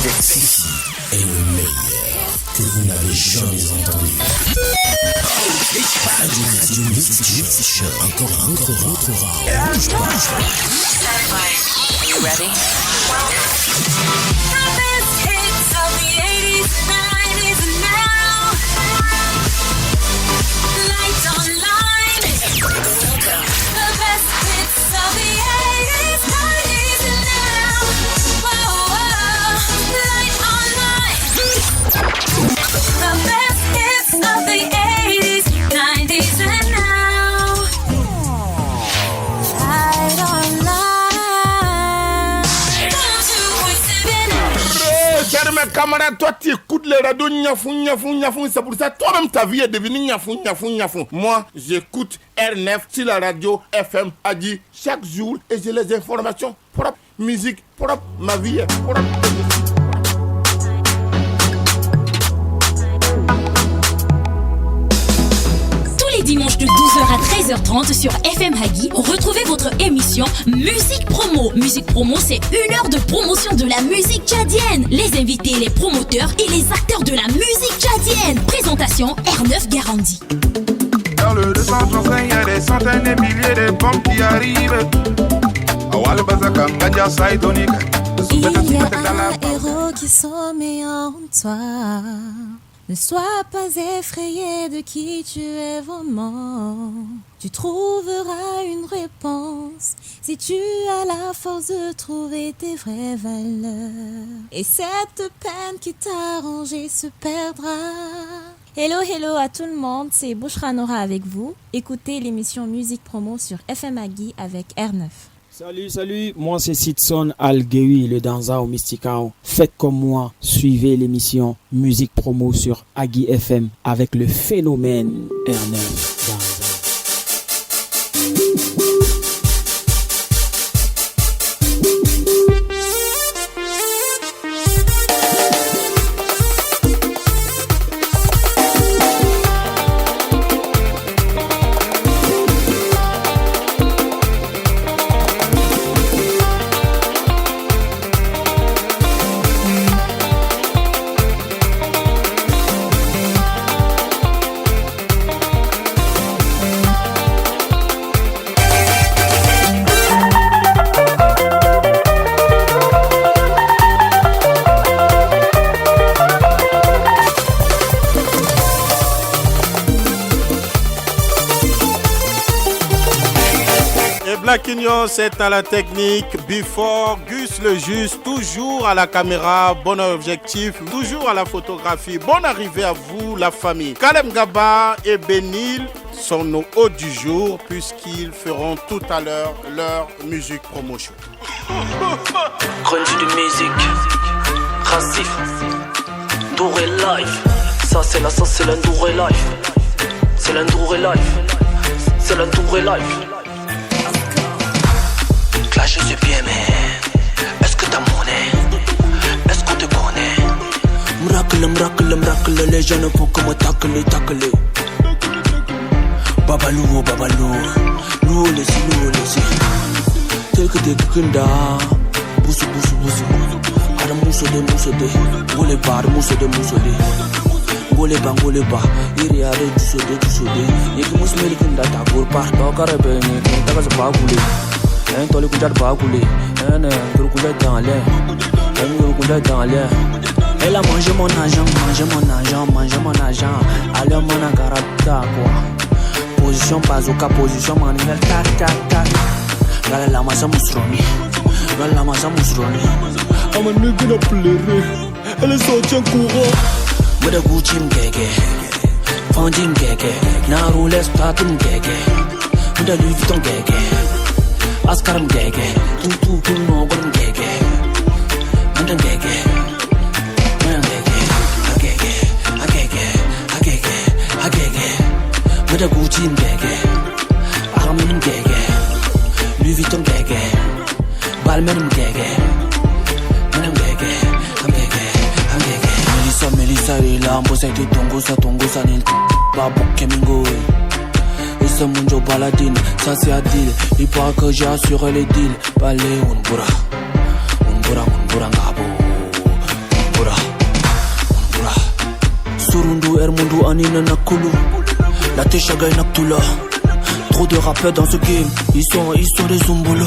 Ceci est le meilleur que vous n'avez jamais entendu. Radio Mix Show. Encore un autre round. You ready? The best hits of the 80s, 90s, and now. Lights online. The best hits of the 80s, 90s, and now. Whoa, whoa. Light online. The best hits of the 80s, 90s, and now. Light online. Chers mes camarades, toi tu écoutes les radios Niafou, c'est pour ça toi-même ta vie est devenue Niafou. Moi, j'écoute R9 sur la radio FM Adi chaque jour et j'ai les informations propres, musique propre, ma vie est propre. Dimanche de 12h à 13h30 sur FM Hagi, retrouvez votre émission Musique Promo. Musique Promo, c'est 1 heure de promotion de la musique tchadienne. Les invités, les promoteurs et les acteurs de la musique tchadienne. Présentation R9 Garandi. Dans le 235, il y a des centaines et milliers de bombes qui arrivent. Il y a un héros qui sommeille en toi. Ne sois pas effrayé de qui tu es vraiment. Tu trouveras une réponse si tu as la force de trouver tes vraies valeurs. Et cette peine qui t'a rongé se perdra. Hello à tout le monde, c'est Bouchra Nora avec vous. Écoutez l'émission Musique Promo sur FM Hagi avec R9. Salut, moi c'est Sidson Algewi, le danseur au Mysticao. Faites comme moi, suivez l'émission Musique Promo sur Hagi FM avec le phénomène R9 Danza. Blackignon, c'est à la technique. Before, Gus le Juste, toujours à la caméra. Bon objectif, toujours à la photographie. Bonne arrivée à vous, la famille. Kalem Gaba et Benil sont nos hôtes du jour, puisqu'ils feront tout à l'heure leur musique promotion. Grunge de musique, Rassif, Douré Life. Ça c'est l'Endouré Life. C'est l'Endouré Life. C'est l'Endouré Life. Clash, je suis bien, mais est-ce que t'as monnaie? Est-ce qu'on te connaît? Miracle, les gens ne font que me tacler. Babalou, nous laissez. Tel que des kunda, boussou. Adam mousse de, boulevard, mousse de. Goleba, iri are du sode. Yeki mus melikin data pour par dokare beni, daga se bagule. Un tole kujar bagule, un gurkula dans l'air. Elle a mangé mon argent. Alors mon agarata quoi. Position bazooka, position manuel, tac. Gala la masa musroni. I'm a nigga na pleuré. Elle est sortie en courant. Muda Gucci mgege, Fendi mgege, na Rolex Platin mgege, Muda Louis Vuitton mgege, Oscar mgege, Tutu Noble mgege, Muda mgege, agege, Muda Gucci mgege, Armin mgege, Louis Vuitton mgege, Balmain mgege, Muda mgege. Melissa ila mbosa iti tongosa nil babuke mingoe. Et ce munjo baladine, ça c'est Adil. Il paraît que j'ai assuré les deals. Balé unbura ngabo. Turundu Ermundu Anina Nakulu La Teshaga Naktula. Trop de rappeurs dans ce game, ils sont des zumbolos.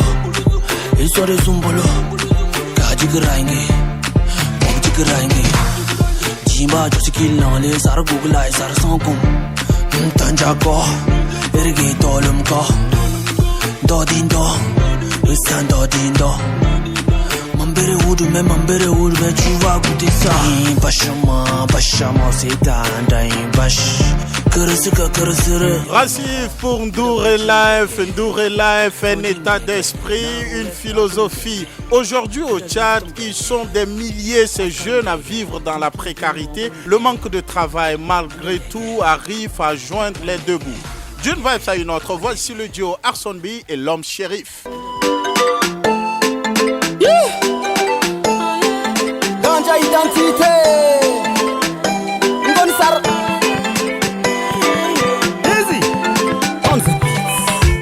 Ils sont des zumbolos. Kajigraingi, Bobjigraingi. Jimba Josikil les Sar Google Sar Sankum. Tanjako, Ergi Tolumko. Dodindo, Issan Dodindo. Mambere Wood, mais tu vas goûter ça. Bachama, c'est un bash. Rassif pour Ndouré Life, un état d'esprit, une philosophie. Aujourd'hui au Tchad, ils sont des milliers ces jeunes à vivre dans la précarité. Le manque de travail, malgré tout, arrive à joindre les deux bouts. D'une vibe à une autre, voici le duo Arson B et l'homme shérif. Ganja identité, Ngonsar.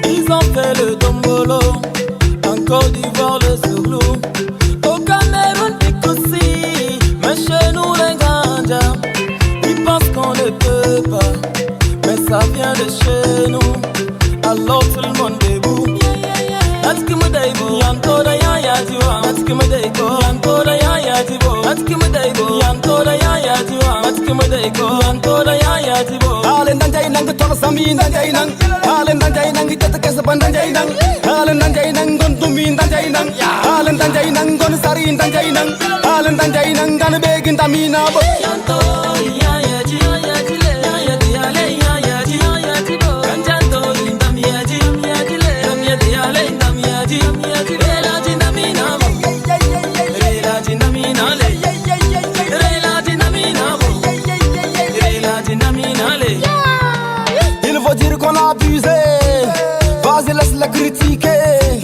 Ils ont fait le tombolo, en Côte d'Ivoire le Souglou, au Cameroun aussi, mais chez nous les ganja, ils pensent qu'on ne peut pas, mais ça vient de chez nous, alors tout le monde debout. That's que me daibo, yanko da ya jiwa. That's que me daibo, yanko da ya jibo. That's que me daibo, yanko da ya jiwa. That's que me daibo, yanko da ya jibo. Halen dan jai nang tol sami dan jai nang. Halen dan jai nang tet kes ban dan jai nang. Halen dan jai nang gon tumin dan jai nang. Halen dan jai nang gon sarin dan jai nang. Halen dan jai nang gan begin tamina bo. Yanko ya jiwa ya jile ya dia le ya jibo. Kanjanto indam ya jile ya dia le. Il faut dire qu'on a abusé, vas-y laisse la critiquer.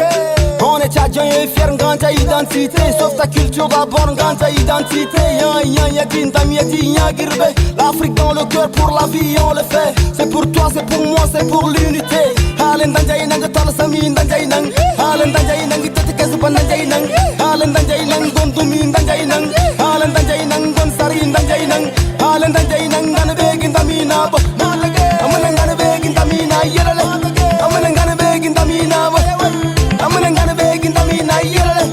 On est tchadien et fier, Nganta identité. Sauf ta culture d'abord, Nganta identité. L'Afrique dans le cœur, pour la vie on le fait. C'est pour toi, c'est pour moi, c'est pour l'unité. Halen danjay nang tal samin danjay nang. Halen danjay nang tet kes ban danjay nang. Halen danjay nang gon tumin danjay nang. Halen danjay nang gon sarin danjay nang. Halen danjay nang gan begin tamina bo. Amana gan begin tamina yerale. Amana gan begin tamina bo. Amana gan begin tamina yerale.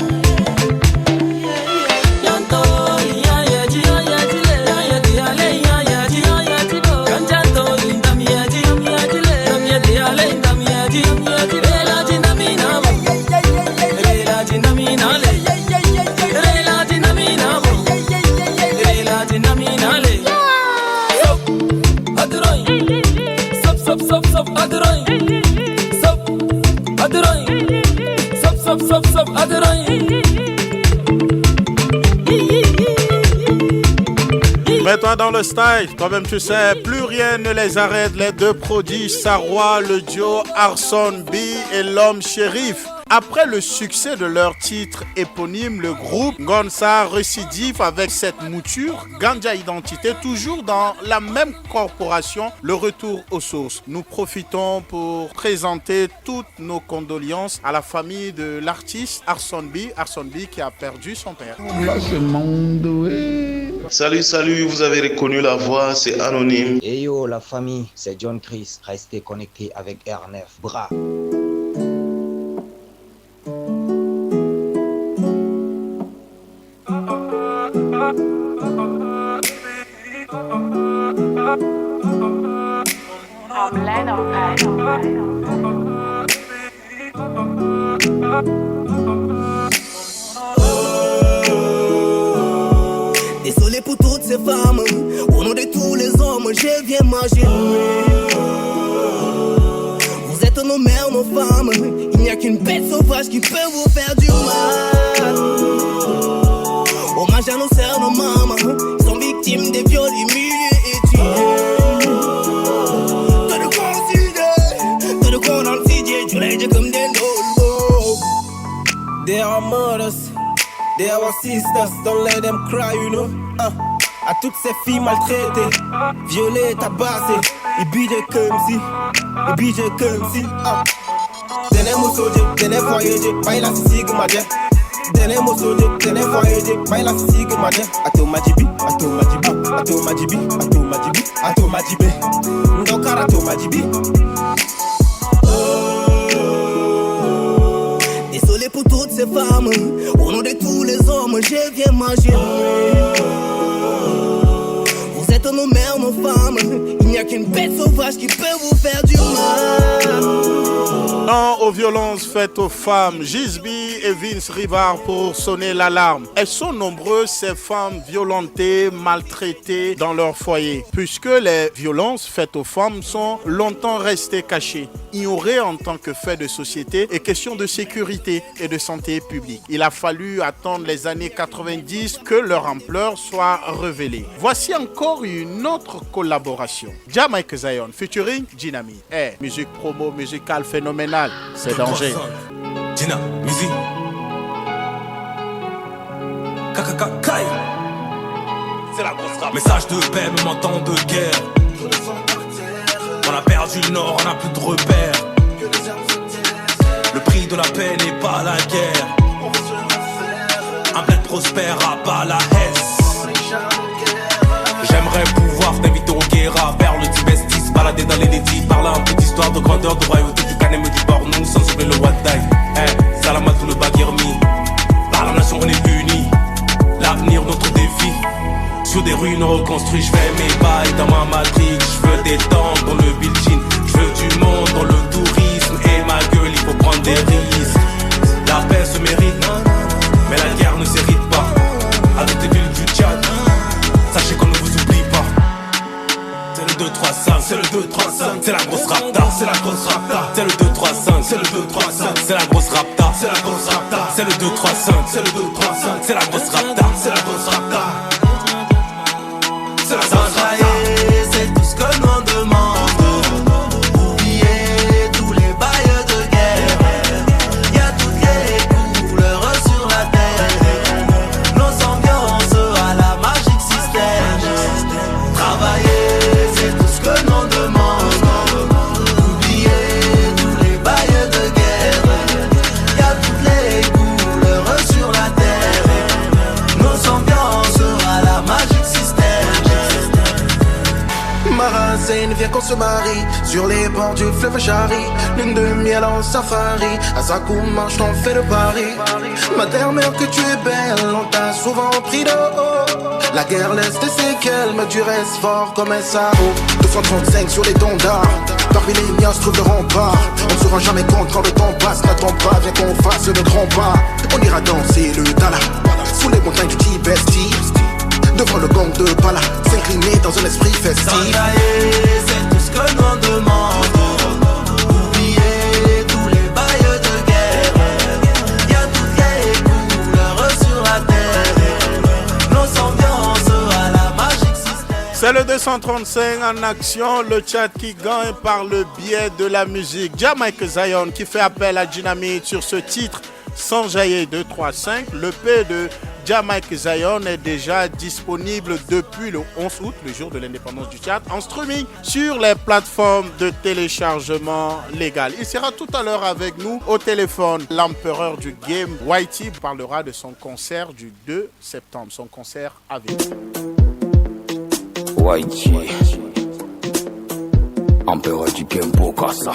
Mets-toi dans le style, toi-même tu sais, plus rien ne les arrête, les deux prodiges Sarwa, le duo Arson B et l'homme shérif. Après le succès de leur titre éponyme, le groupe Ngonsa récidive avec cette mouture, Ganja Identité, toujours dans la même corporation, le retour aux sources. Nous profitons pour présenter toutes nos condoléances à la famille de l'artiste Arson B qui a perdu son père. Salut, vous avez reconnu la voix, c'est Anonyme. Et yo la famille, c'est John Chris, restez connectés avec R9, bras. Désolé pour toutes ces femmes, au nom de tous les hommes, je viens m'agir. Vous êtes nos mères, nos femmes, il n'y a qu'une bête sauvage qui peut vous faire du mal. Hommage à nos sœurs, nos mamans, ils sont victimes des viols, humiliés et tués. T'as de quoi en cider, t'as de quoi dans le cidier, tu l'as dit comme des dolos. They are mothers, they are our sisters, don't let them cry, you know. À toutes ces filles maltraitées, violées, tabassées, ils bident comme si, Tenez moussoje, tenez foyeje, baila si sigma je. Dene mosode, dene foyede, may la fisigue maje. Ato majibi, ato majibi, ato majibi, ato majibi, ato majibi. Ndokara ato majibi. Désolé pour toutes ces femmes, au nom de tous les hommes, je viens manger. Vous êtes nos mères, nos femmes. Il n'y a qu'une bête sauvage qui peut vous faire du mal. Non aux violences faites aux femmes. Gisby et Vince Rivard pour sonner l'alarme. Elles sont nombreuses, ces femmes violentées, maltraitées dans leur foyer. Puisque les violences faites aux femmes sont longtemps restées cachées, ignorées en tant que fait de société et question de sécurité et de santé publique. Il a fallu attendre les années 90 que leur ampleur soit révélée. Voici encore une autre collaboration. Jamaica Zion featuring Dynami. Musique promo musicale phénoménale. C'est danger. Gina, musique. Kakakakai. C'est la grosse rap. Message de paix, même en temps de guerre. On a perdu le nord, on n'a plus de repères. Le prix de la paix n'est pas la guerre. Un bled prospère à pas la Hesse. J'aimerais pouvoir t'inviter au Guéra, vers le Tibestis, balader dans les Nétis, parler un peu d'histoire, de grandeur, de royauté, du Canem et du Bornou, sans oublier le Wadai. Salam à tout le Baguirmi. Par la nation on est unis. L'avenir notre défi. Sur des ruines reconstruites, je fais mes bails dans ma matrix. Je veux des temps dans le building. Je veux du monde dans le tourisme. Et ma gueule, il faut prendre des risques. La paix se mérite, mais la guerre ne s'hérite pas. À toutes les villes du Tchad, sachez qu'on ne vous oublie pas. C'est le 2-3-5, c'est le 2-3-5. C'est la grosse rapta, c'est la grosse rapta. C'est le 2-3-5, c'est le 2-3-5. C'est la grosse rapta, c'est la grosse rapta. C'est le 2-3-5, c'est le 2-3-5. C'est la grosse rapta, c'est la grosse rapta. C'est la grosse rapta. C'est tout ce que l'on demande. Oubliez tous les bails de guerre. Y'a toutes les couleurs sur la terre. Nos ambiances à la magique système. Travailler, c'est tout ce que l'on demande. Oubliez tous les bails de guerre. Y'a toutes les couleurs sur la terre. Nos ambiances à la magique système. Marazine vient qu'on se marie sur les bords du fleuve Chari. Lune de miel en safari, à Sakouma je t'en fais de Paris. Ma mère que tu es belle, on t'a souvent pris de haut. La guerre laisse des séquelles, mais tu restes fort comme un sarreau. 235 sur les dons d'art, parmi les miens se trouve le rempart. On ne se rend jamais compte quand le temps passe, n'attends pas, viens qu'on fasse le grand pas. On ira danser le Dala, sous les montagnes du Tibesti. Devant le gang de Pala, s'incliner dans un esprit festif. C'est tout ce que l'on demande. Oubliez tous les bails de guerre. Y'a toutes les couleurs sur la terre. Nos ambiances à la magique système. C'est le 235 en action, le chat qui gagne par le biais de la musique. Jamaica Zion qui fait appel à Dynamite sur ce titre sans jaillir 235. Le P de Jamaica Zion est déjà disponible depuis le 11 août, le jour de l'indépendance du Tchad, en streaming sur les plateformes de téléchargement légal. Il sera tout à l'heure avec nous au téléphone. L'empereur du game, Whitey, parlera de son concert du 2 septembre, son concert à Ville. Whitey, empereur du game, Bokassa,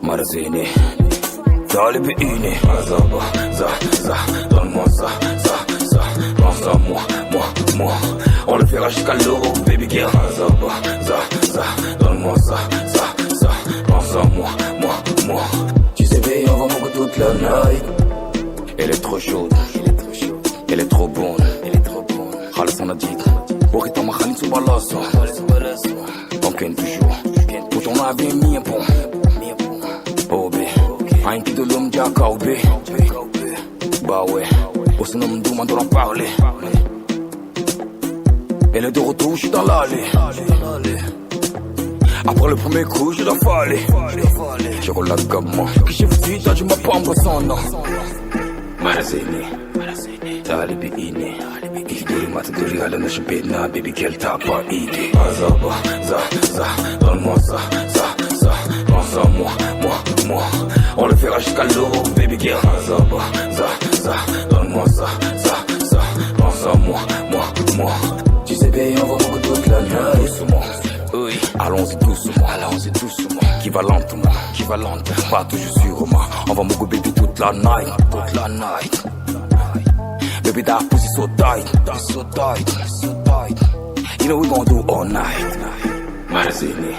Marazene. Dans les béines, donne-moi ça, prends ça, moi. On le fera jusqu'à l'eau, baby girl. Donne-moi ça, prends ça, moi. Tu sais bien, on va manquer toute la night. Elle est trop chaude, elle est trop bonne. Khalas on a dit, Wakita ma khalin sous balasso. On ken toujours, pour ton avis mien bon. Oh bé. Ain't de l'homme Jakaoube. Bah ouais, au sein de m'en doit en parler. Elle est de retour, je suis dans l'allée. Après le premier coup, je dois faller. Je roule la gamme, que j'ai vu, t'as dû ma pambe sans nom. Marazene, t'as les béines. Idée, mate de rial, ne je pète na, baby, qu'elle t'a pas idée. Donne-moi ça. Prends ça, moi. On le fera jusqu'à l'eau, baby girl. va lente, pas toujours sur moi. On va mougo baby toute la night. Baby that pussy so tight. You know we gon' do all night. Marazini,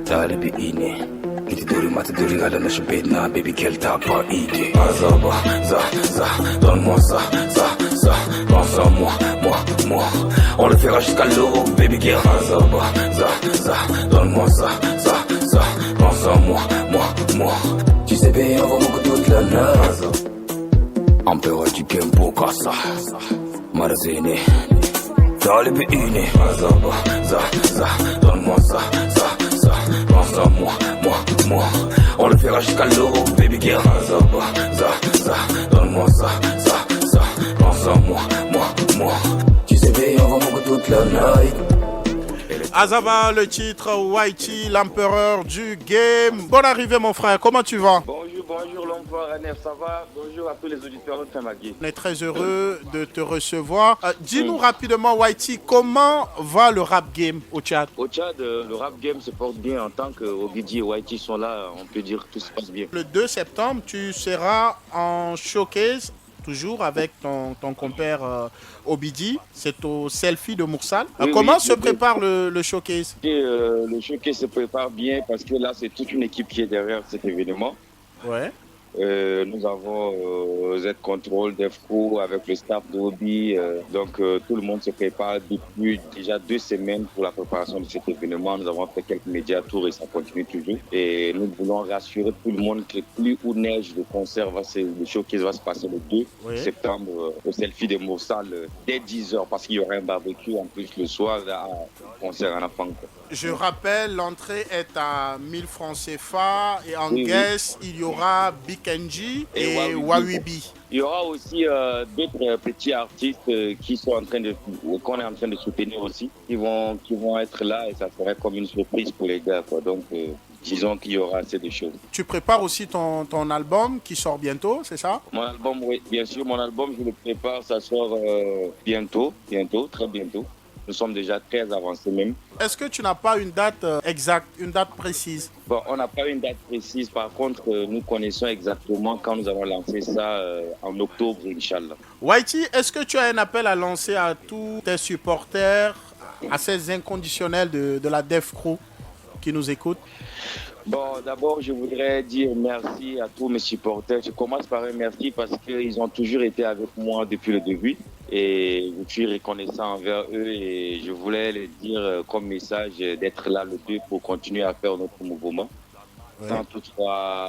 dale bi ini. Iti duri mata duri gala na shubedna, baby girl t'as pas idée. Azaba, za, donne-moi ça, pense à moi. On le fera jusqu'à l'eau, baby girl. Azaba, za, donne-moi ça, pense à moi. Tu sais bien, on va beaucoup toute la nuit. Empereur du game pour casa. Marazini, dale bi ini. Azaba, za, donne-moi ça, pense à moi. On le fera jusqu'à l'eau, baby girl. Ça, donne-moi ça, pense à moi. Tu sais bien, on va mourir toute la night. Azaba, le titre, Whitey, l'empereur du game. Bonne arrivée mon frère, comment tu vas? Bonjour l'empereur NF, ça va? Bonjour à tous les auditeurs de FM Hagi. On est très heureux de te recevoir. Dis-nous rapidement Whitey, comment va le rap game au Tchad? Au Tchad, le rap game se porte bien en tant que Obidi et Whitey sont là, on peut dire que tout se passe bien. Le 2 septembre, tu seras en showcase, toujours avec ton compère Obidi. C'est au Selfie de Moursal. Comment se prépare le showcase? Le showcase se prépare bien parce que là, c'est toute une équipe qui est derrière cet événement. Ouais. Nous avons Z-Control, Defco avec le staff d'Obi. Donc tout le monde se prépare depuis déjà 2 semaines pour la préparation de cet événement. Nous avons fait quelques médias tours et ça continue toujours. Et nous voulons rassurer tout le monde que plus où neige, le showcase va se passer le 2 septembre au Selfie de Moursal dès 10h parce qu'il y aura un barbecue en plus le soir à concert en enfant. Je rappelle, l'entrée est à 1000 francs CFA et en guest, il y aura Big NG et Wawibi. Il y aura aussi d'autres petits artistes qu'on est en train de soutenir aussi, qui vont être là et ça serait comme une surprise pour les gars, quoi. Donc, disons qu'il y aura assez de choses. Tu prépares aussi ton album qui sort bientôt, c'est ça? Mon album, oui, bien sûr. Mon album, je le prépare, ça sort bientôt, très bientôt. Nous sommes déjà très avancés même. Est-ce que tu n'as pas une date exacte, une date précise? Bon, on n'a pas une date précise. Par contre, nous connaissons exactement quand nous allons lancer ça en octobre, Inch'Allah. Whitey, est-ce que tu as un appel à lancer à tous tes supporters, à ces inconditionnels de la Def Crew qui nous écoutent? Bon, d'abord, je voudrais dire merci à tous mes supporters. Je commence par un merci parce qu'ils ont toujours été avec moi depuis le début. Et je suis reconnaissant envers eux et je voulais les dire comme message d'être là le 2 pour continuer à faire notre mouvement. Sans toutefois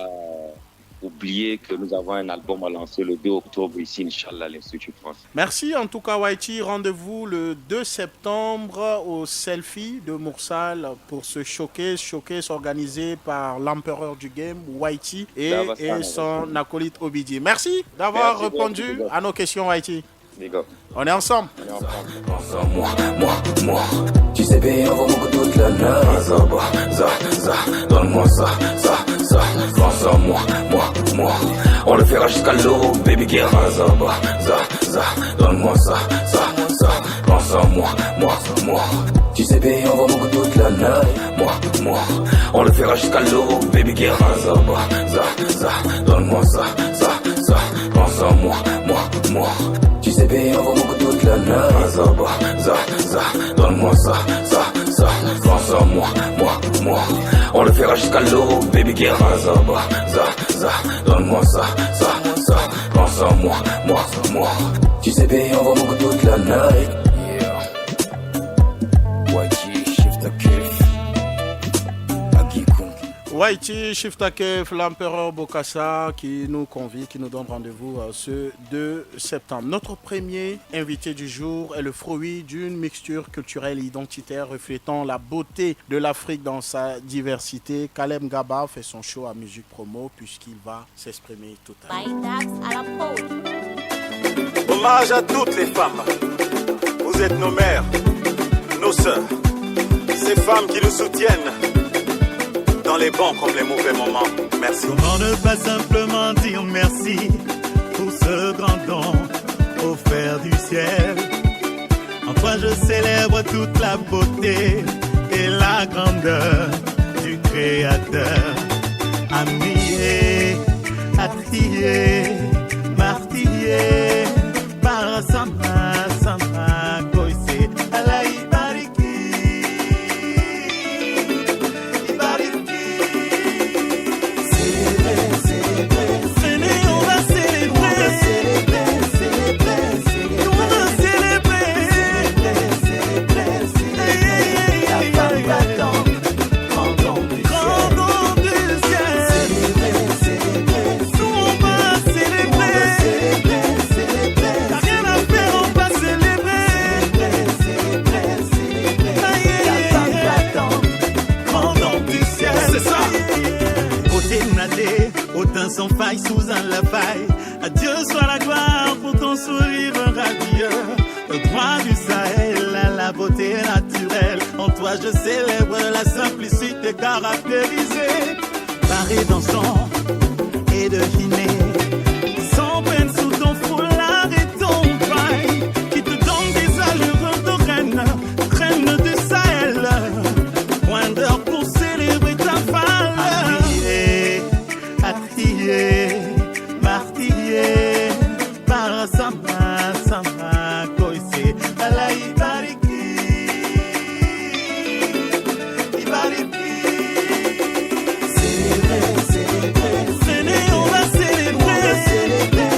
oublier que nous avons un album à lancer le 2 octobre ici, Inch'Allah, à l'Institut France. Merci en tout cas Whitey. Rendez-vous le 2 septembre au Selfie de Moursal pour ce showcase organisé par l'empereur du game, Whitey, et son acolyte Obidi. Merci d'avoir répondu à nos questions Whitey. On est ensemble. Pense à moi. Tu sais bien, on va beaucoup toute la nuit. Ça, donne-moi ça. Pense à moi. On le fera jusqu'à l'eau, baby girl. Ça, donne-moi ça. Pense à moi. Tu sais bien, on va beaucoup toute la nuit. Moi. On le fera jusqu'à l'eau, baby girl. Ça, donne-moi ça. Pense à moi. Tu sais bien, on va beaucoup toute la nuit. Ça, donne-moi ça. Pense à moi. On le fera jusqu'à l'eau, baby girl. Ça, donne-moi ça. Pense à moi. Tu sais bien, on va beaucoup toute la nuit. Whitey Shiftakef, l'empereur Bokassa, qui nous convie, qui nous donne rendez-vous ce 2 septembre. Notre premier invité du jour est le fruit d'une mixture culturelle et identitaire reflétant la beauté de l'Afrique dans sa diversité. Kalem Gaba fait son show à Musique Promo puisqu'il va s'exprimer tout à l'heure. Hommage à toutes les femmes. Vous êtes nos mères, nos sœurs, ces femmes qui nous soutiennent dans les bons comme les mauvais moments. Merci. Comment ne pas simplement dire merci pour ce grand don offert du ciel. En toi je célèbre toute la beauté et la grandeur du Créateur. créateur, amié, attiré, martyrié, par Sama, Sama, Koise, Allah Ibariki, Ibariki. Célébrer, on va célébrer, on va célébrer, autant sans faille sous un lavaille. Adieu soit la gloire pour ton sourire radieux. Le droit du Sahel à la beauté naturelle. En toi je célèbre la simplicité caractérisée. Paré dansant et deviné, sans peine sous ton foulard et ton paille, qui te donne des allures de reine, reine du Sahel. Point d'heure pour célébrer ta valeur. Martyrié, par Sama, Sama, Koise, Allah Ibariki, Ibariki. Célébrer, on va célébrer,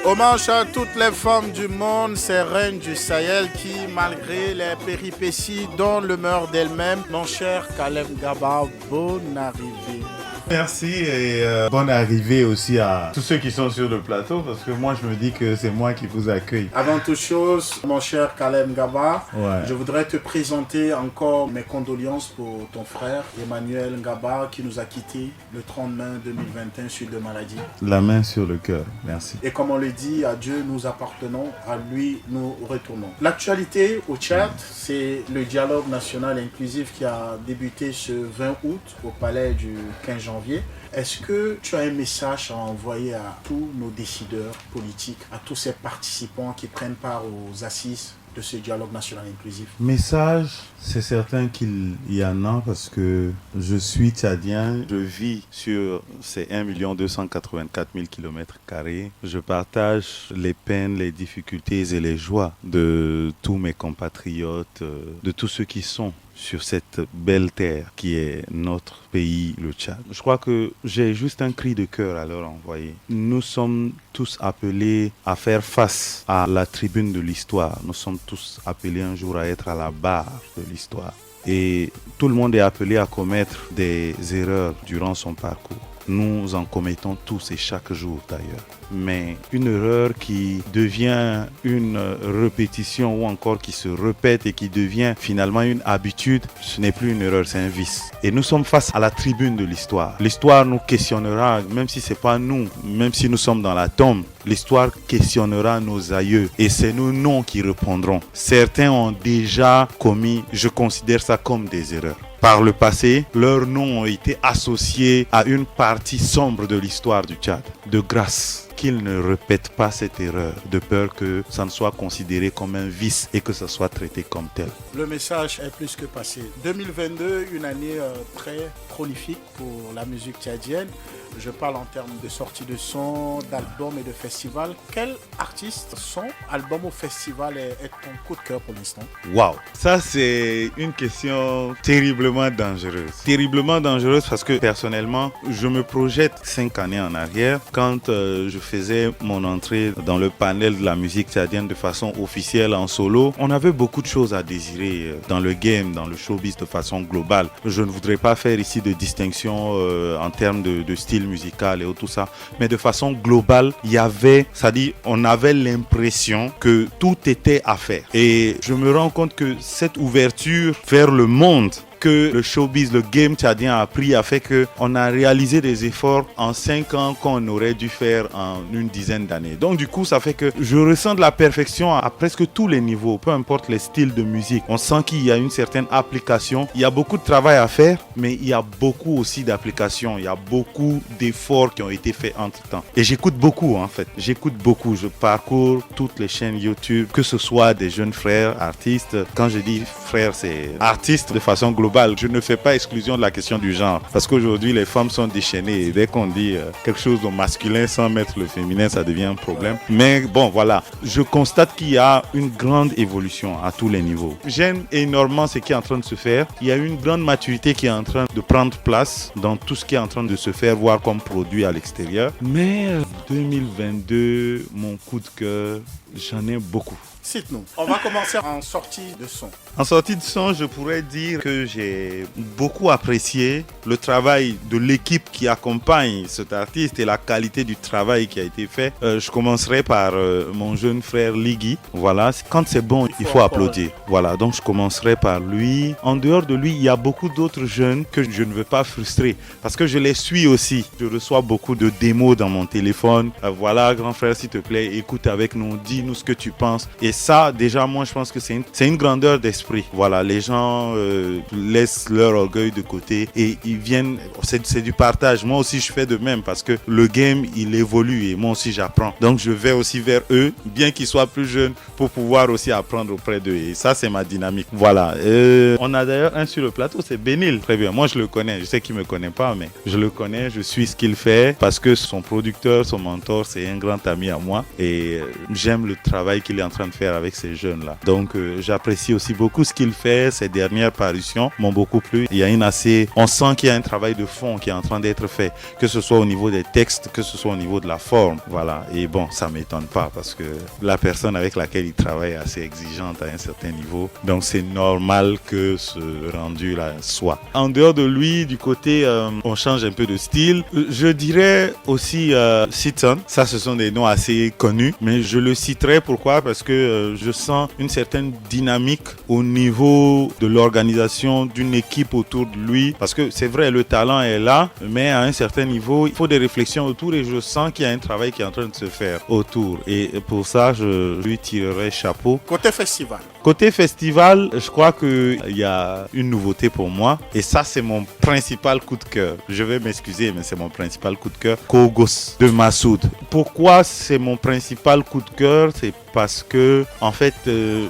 Hommage à toutes les femmes du monde, ces reines du Sahel qui, malgré les péripéties, donnent le meilleur d'elles-mêmes. Mon cher Kalem Gaba, bonne arrivée. Merci et bonne arrivée aussi à tous ceux qui sont sur le plateau parce que moi je me dis que c'est moi qui vous accueille. Avant toute chose, mon cher Kalem Gaba, je voudrais te présenter encore mes condoléances pour ton frère Emmanuel Ngaba qui nous a quittés le 30 mai 2021 suite de maladie. La main sur le cœur, merci. Et comme on le dit, à Dieu nous appartenons, à lui nous retournons. L'actualité au Tchad, c'est le dialogue national inclusif qui a débuté ce 20 août au palais du 15 janvier. Est-ce que tu as un message à envoyer à tous nos décideurs politiques, à tous ces participants qui prennent part aux assises de ce dialogue national inclusif? Message, c'est certain qu'il y en a parce que je suis tchadien, je vis sur ces 1 284 000 km². Je partage les peines, les difficultés et les joies de tous mes compatriotes, de tous ceux qui sont sur cette belle terre qui est notre pays, le Tchad. Je crois que j'ai juste un cri de cœur à leur envoyer. Nous sommes tous appelés à faire face à la tribune de l'histoire. Nous sommes tous appelés un jour à être à la barre de l'histoire. Et tout le monde est appelé à commettre des erreurs durant son parcours. Nous en commettons tous et chaque jour d'ailleurs. Mais une erreur qui devient une répétition ou encore qui se répète et qui devient finalement une habitude, ce n'est plus une erreur, c'est un vice. Et nous sommes face à la tribune de l'histoire. L'histoire nous questionnera, même si ce n'est pas nous, même si nous sommes dans la tombe, l'histoire questionnera nos aïeux et c'est nous non qui répondrons. Certains ont déjà commis, je considère ça comme des erreurs. Par le passé, leurs noms ont été associés à une partie sombre de l'histoire du Tchad. De grâce, qu'ils ne répètent pas cette erreur, de peur que ça ne soit considéré comme un vice et que ça soit traité comme tel. Le message est plus que passé. 2022, une année très prolifique pour la musique tchadienne. Je parle en termes de sortie de son, d'albums et de festivals. Quel artiste, son, album ou festival est ton coup de cœur pour l'instant? Waouh, ça c'est une question terriblement dangereuse. Terriblement dangereuse parce que personnellement, je me projette 5 années en arrière quand je faisais mon entrée dans le panel de la musique tchadienne de façon officielle en solo. On avait beaucoup de choses à désirer dans le game, dans le showbiz de façon globale. Je ne voudrais pas faire ici de distinction en termes de style musical et tout ça, mais de façon globale, il y avait, c'est-à-dire on avait l'impression que tout était à faire. Et je me rends compte que cette ouverture vers le monde que le showbiz, le game tchadien a pris a fait qu'on a réalisé des efforts en 5 ans qu'on aurait dû faire en une dizaine d'années. Donc du coup, ça fait que je ressens de la perfection à presque tous les niveaux, peu importe les styles de musique. On sent qu'il y a une certaine application. Il y a beaucoup de travail à faire, mais il y a beaucoup aussi d'applications. Il y a beaucoup d'efforts qui ont été faits entre-temps. Et j'écoute beaucoup en fait. J'écoute beaucoup. Je parcours toutes les chaînes YouTube, que ce soit des jeunes frères, artistes. Quand je dis frères, c'est artistes de façon globale. global. Je ne fais pas exclusion de la question du genre. Parce qu'aujourd'hui, les femmes sont déchaînées. Et dès qu'on dit quelque chose de masculin sans mettre le féminin, ça devient un problème. Mais bon, voilà. Je constate qu'il y a une grande évolution à tous les niveaux. J'aime énormément ce qui est en train de se faire. Il y a une grande maturité qui est en train de prendre place dans tout ce qui est en train de se faire voir comme produit à l'extérieur. Mais 2022, mon coup de cœur, j'en ai beaucoup. Cite-nous. On va commencer en sortie de son. En sortie de son, je pourrais dire que j'ai beaucoup apprécié le travail de l'équipe qui accompagne cet artiste et la qualité du travail qui a été fait. Je commencerai par mon jeune frère Ligui. Voilà, quand c'est bon, il faut applaudir. Voilà, donc je commencerai par lui. En dehors de lui, il y a beaucoup d'autres jeunes que je ne veux pas frustrer parce que je les suis aussi. Je reçois beaucoup de démos dans mon téléphone. Voilà, grand frère, s'il te plaît, écoute avec nous, dis-nous ce que tu penses. Et ça, déjà, moi, je pense que c'est une grandeur d'esprit. Voilà, les gens laissent leur orgueil de côté et ils viennent, c'est du partage. Moi aussi, je fais de même parce que le game, il évolue et moi aussi, j'apprends. Donc, je vais aussi vers eux, bien qu'ils soient plus jeunes, pour pouvoir aussi apprendre auprès d'eux. Et ça, c'est ma dynamique. Voilà. On a d'ailleurs un sur le plateau, c'est Benil. Très bien. Moi, je le connais. Je sais qu'il ne me connaît pas, mais je le connais. Je suis ce qu'il fait parce que son producteur, son mentor, c'est un grand ami à moi et j'aime le travail qu'il est en train de faire avec ces jeunes-là. Donc, j'apprécie aussi beaucoup ce qu'il fait. Ses dernières parutions m'ont beaucoup plu. Il y a on sent qu'il y a un travail de fond qui est en train d'être fait, que ce soit au niveau des textes, que ce soit au niveau de la forme. Voilà. Et bon, ça ne m'étonne pas parce que la personne avec laquelle il travaille est assez exigeante à un certain niveau. Donc, c'est normal que ce rendu-là soit. En dehors de lui, du côté, on change un peu de style. Je dirais aussi Sitson. Ça, ce sont des noms assez connus, mais je le citerai. Pourquoi? Parce que je sens une certaine dynamique au niveau de l'organisation d'une équipe autour de lui. Parce que c'est vrai, le talent est là, mais à un certain niveau, il faut des réflexions autour et je sens qu'il y a un travail qui est en train de se faire autour. Et pour ça, je lui tirerai chapeau. Côté festival. Côté festival, je crois qu'il y a une nouveauté pour moi. Et ça, c'est mon principal coup de cœur. Je vais m'excuser, mais c'est mon principal coup de cœur. Kogos de Massoud. Pourquoi c'est mon principal coup de cœur? C'est parce que, en fait,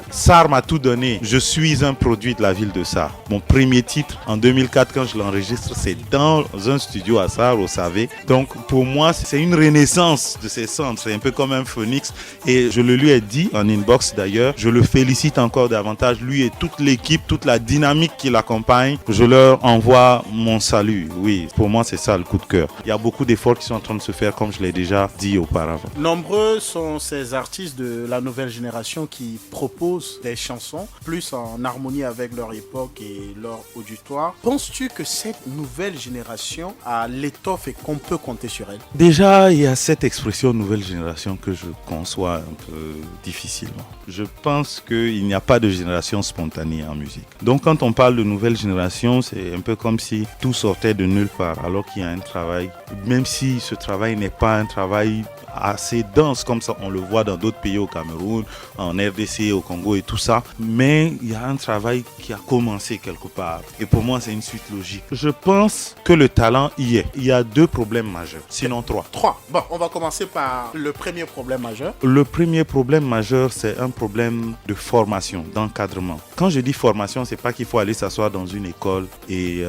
SAR m'a tout donné. Je suis un produit de la ville de SAR. Mon premier titre, en 2004, quand je l'enregistre, c'est dans un studio à SAR, au Savé. Donc, pour moi, c'est une renaissance de ces centres. C'est un peu comme un phénix. Et je le lui ai dit, en inbox d'ailleurs, je le félicite encore davantage. Lui et toute l'équipe, toute la dynamique qui l'accompagne, je leur envoie mon salut. Oui, pour moi, c'est ça le coup de cœur. Il y a beaucoup d'efforts qui sont en train de se faire, comme je l'ai déjà dit auparavant. Nombreux sont ces artistes de la nouvelle génération qui proposent des chansons plus en harmonie avec leur époque et leur auditoire. Penses-tu que cette nouvelle génération a l'étoffe et qu'on peut compter sur elle? Déjà, il y a cette expression nouvelle génération que je conçois un peu difficilement. Je pense qu'il n'y a pas de génération spontanée en musique. Donc quand on parle de nouvelle génération, c'est un peu comme si tout sortait de nulle part alors qu'il y a un travail, même si ce travail n'est pas un travail assez dense comme ça, on le voit dans d'autres pays, au Cameroun, en RDC, au Congo et tout ça, mais il y a un travail qui a commencé quelque part et pour moi c'est une suite logique. Je pense que le talent y est. Il y a 2 problèmes majeurs, sinon 3. Bon, on va commencer par le premier problème majeur. Le premier problème majeur, c'est un problème de formation, d'encadrement. Quand je dis formation, c'est pas qu'il faut aller s'asseoir dans une école et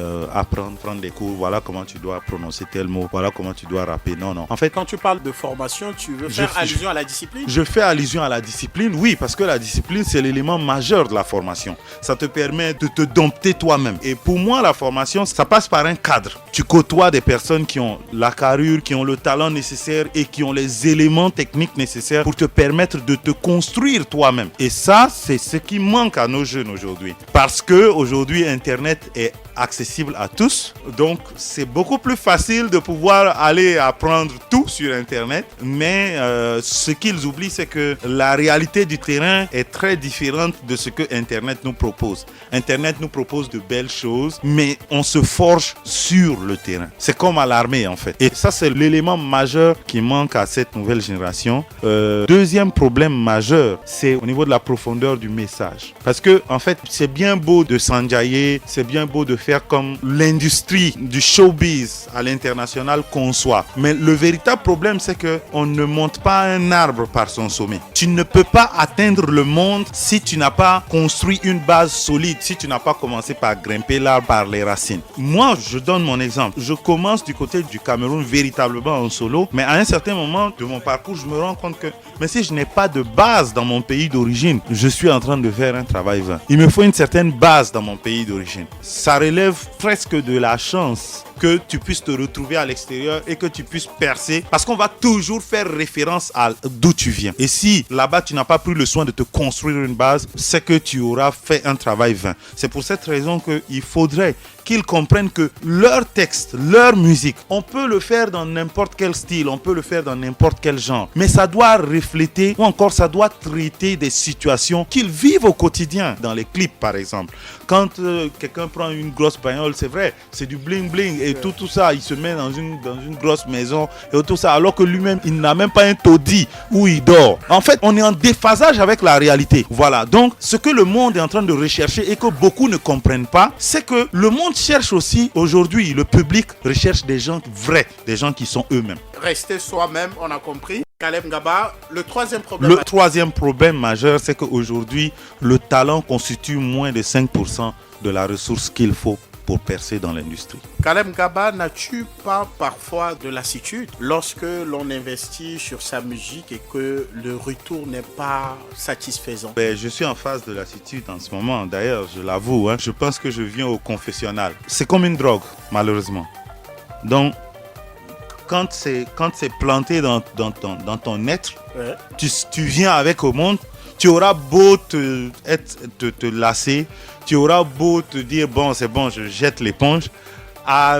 prendre des cours, voilà comment tu dois prononcer tel mot, voilà comment tu dois rapper. Non. En fait, quand tu parles de formation, tu veux faire allusion à la discipline? Je fais allusion à la discipline, oui, parce que la discipline, c'est l'élément majeur de la formation. Ça te permet de te dompter toi-même. Et pour moi, la formation, ça passe par un cadre. Tu côtoies des personnes qui ont la carrure, qui ont le talent nécessaire et qui ont les éléments techniques nécessaires pour te permettre de te construire toi-même. Et ça, c'est ce qui manque à nos jeunes aujourd'hui. Parce que aujourd'hui, Internet est accessible à tous. Donc, c'est beaucoup plus facile de pouvoir aller apprendre tout sur Internet. Mais ce qu'ils oublient, c'est que la réalité du terrain est très différente de ce que Internet nous propose. Internet nous propose de belles choses, mais on se forge sur le terrain. C'est comme à l'armée, en fait. Et ça, c'est l'élément majeur qui manque à cette nouvelle génération. Deuxième problème majeur, c'est au niveau de la profondeur du message. Parce que, en fait, c'est bien beau de s'enjailler, c'est bien beau de faire comme l'industrie du showbiz à l'international conçoit. Mais le véritable problème, c'est qu'on ne monte pas un arbre par son sommet. Tu ne peux pas atteindre le monde si tu n'as pas construit une base solide, si tu n'as pas commencé par grimper l'arbre par les racines. Moi, je donne mon exemple. Je commence du côté du Cameroun véritablement en solo, mais à un certain moment de mon parcours, je me rends compte que mais si je n'ai pas de base dans mon pays d'origine, je suis en train de faire un travail vain. Il me faut une certaine base dans mon pays d'origine. Ça relève presque de la chance que tu puisses te retrouver à l'extérieur et que tu puisses percer, parce qu'on va toujours faire référence à d'où tu viens. Et si là-bas tu n'as pas pris le soin de te construire une base, c'est que tu auras fait un travail vain. C'est pour cette raison qu'il faudrait qu'ils comprennent que leur texte, leur musique, on peut le faire dans n'importe quel style, on peut le faire dans n'importe quel genre, mais ça doit refléter, ou encore ça doit traiter des situations qu'ils vivent au quotidien, dans les clips par exemple. Quand quelqu'un prend une grosse bagnole, c'est vrai, c'est du bling bling et tout ça, il se met dans une grosse maison et tout ça, alors que lui-même, il n'a même pas un taudis où il dort. En fait, on est en déphasage avec la réalité. Voilà, donc ce que le monde est en train de rechercher et que beaucoup ne comprennent pas, c'est que le monde cherche aussi, aujourd'hui, le public recherche des gens vrais, des gens qui sont eux-mêmes. Rester soi-même, on a compris. Kalem Gaba, le troisième problème majeur, c'est qu'aujourd'hui, le talent constitue moins de 5% de la ressource qu'il faut pour percer dans l'industrie. Kalem Gaba, n'as-tu pas parfois de lassitude lorsque l'on investit sur sa musique et que le retour n'est pas satisfaisant? Je suis en phase de lassitude en ce moment. D'ailleurs, je l'avoue, je pense que je viens au confessionnal. C'est comme une drogue, malheureusement. Donc, quand c'est planté dans ton être, ouais. tu viens avec au monde, tu auras beau te lasser, tu auras beau te dire bon c'est bon, je jette l'éponge, à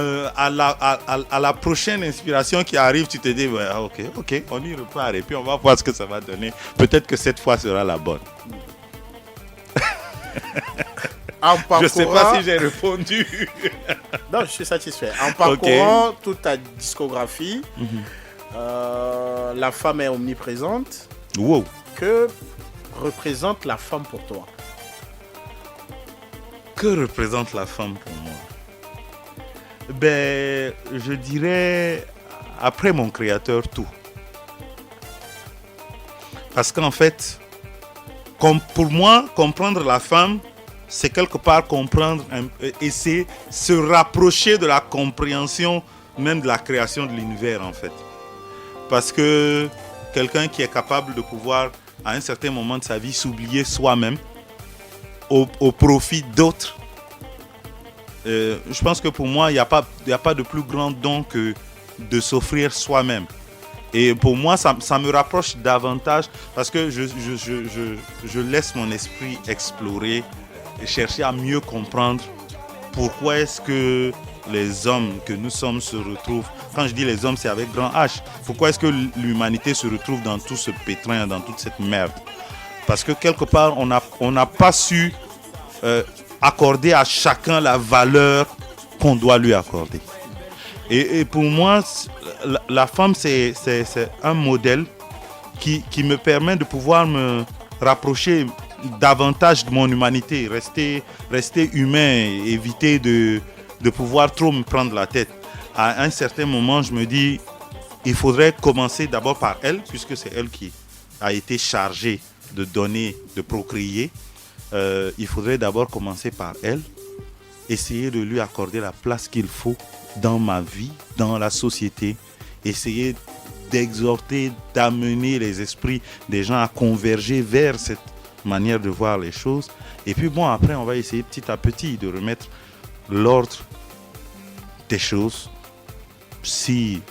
la prochaine inspiration qui arrive, tu te dis ouais, ok, on y repart et puis on va voir ce que ça va donner. Peut-être que cette fois sera la bonne. Je ne sais pas si j'ai répondu. Non, je suis satisfait. En parcourant toute ta discographie, la femme est omniprésente. Wow. Que représente la femme pour toi? Que représente la femme pour moi? Je dirais, après mon créateur, tout. Parce qu'en fait, pour moi, comprendre la femme, c'est quelque part comprendre, essayer se rapprocher de la compréhension même de la création de l'univers en fait. Parce que quelqu'un qui est capable de pouvoir à un certain moment de sa vie s'oublier soi-même au profit d'autres, je pense que pour moi il n'y a pas de plus grand don que de s'offrir soi-même. Et pour moi ça me rapproche davantage parce que je laisse mon esprit explorer et chercher à mieux comprendre pourquoi est-ce que les hommes que nous sommes se retrouvent. Quand je dis les hommes, c'est avec grand H. Pourquoi est-ce que l'humanité se retrouve dans tout ce pétrin, dans toute cette merde? Parce que quelque part, on n'a pas su accorder à chacun la valeur qu'on doit lui accorder. Et pour moi, la femme, c'est un modèle qui me permet de pouvoir me rapprocher davantage de mon humanité, rester humain et éviter de pouvoir trop me prendre la tête. À un certain moment, je me dis, il faudrait commencer d'abord par elle, puisque c'est elle qui a été chargée de donner, de procréer. Il faudrait d'abord commencer par elle, essayer de lui accorder la place qu'il faut dans ma vie, dans la société, essayer d'exhorter, d'amener les esprits des gens à converger vers cette manière de voir les choses. Et puis bon, après, on va essayer petit à petit de remettre l'ordre des choses si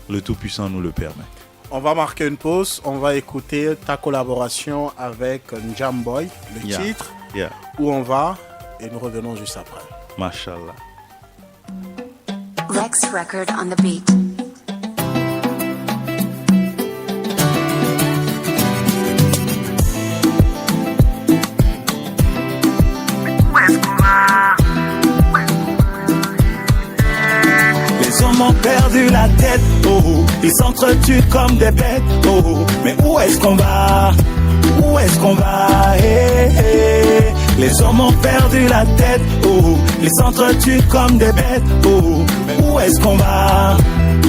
le Tout-Puissant nous le permet. On va marquer une pause, on va écouter ta collaboration avec Njamboy, le titre, Où on va, et nous revenons juste après. Mashallah. Lex Record on the beat. Les hommes ont perdu la tête, oh, ils s'entretuent comme des bêtes, oh, mais où est-ce qu'on va? Où est-ce qu'on va? Les hommes ont perdu la tête, oh. Ils s'entretuent comme des bêtes, oh. Mais où est-ce qu'on va?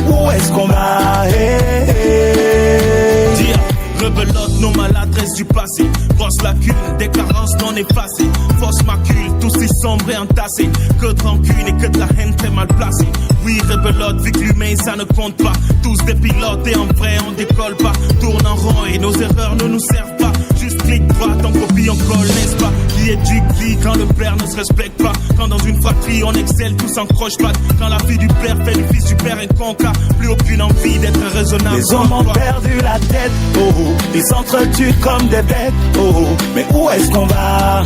Où est-ce qu'on va? Hey, hey. Dire, rebelote nos maladresses du passé. Grosse lacune, des carences non effacées. Fausse macule, tout si sombre et entassé. Que de rancune et que de la haine très mal placée. Oui, rebelote, vu que l'humain ça ne compte pas. Tous des pilotes et en vrai on décolle pas. Tourne en rond et nos erreurs ne nous servent pas. Juste clic droit, en copie on colle, n'est-ce pas? Qui est du glis quand le père ne se respecte pas? Quand dans une fratrie on excelle, tous en croche-patte. Quand la fille du père fait du fils du père un conca. Plus aucune envie d'être raisonnable. Les hommes ont perdu la tête, oh. Ils s'entretuent comme des bêtes, oh. Mais où est-ce qu'on va?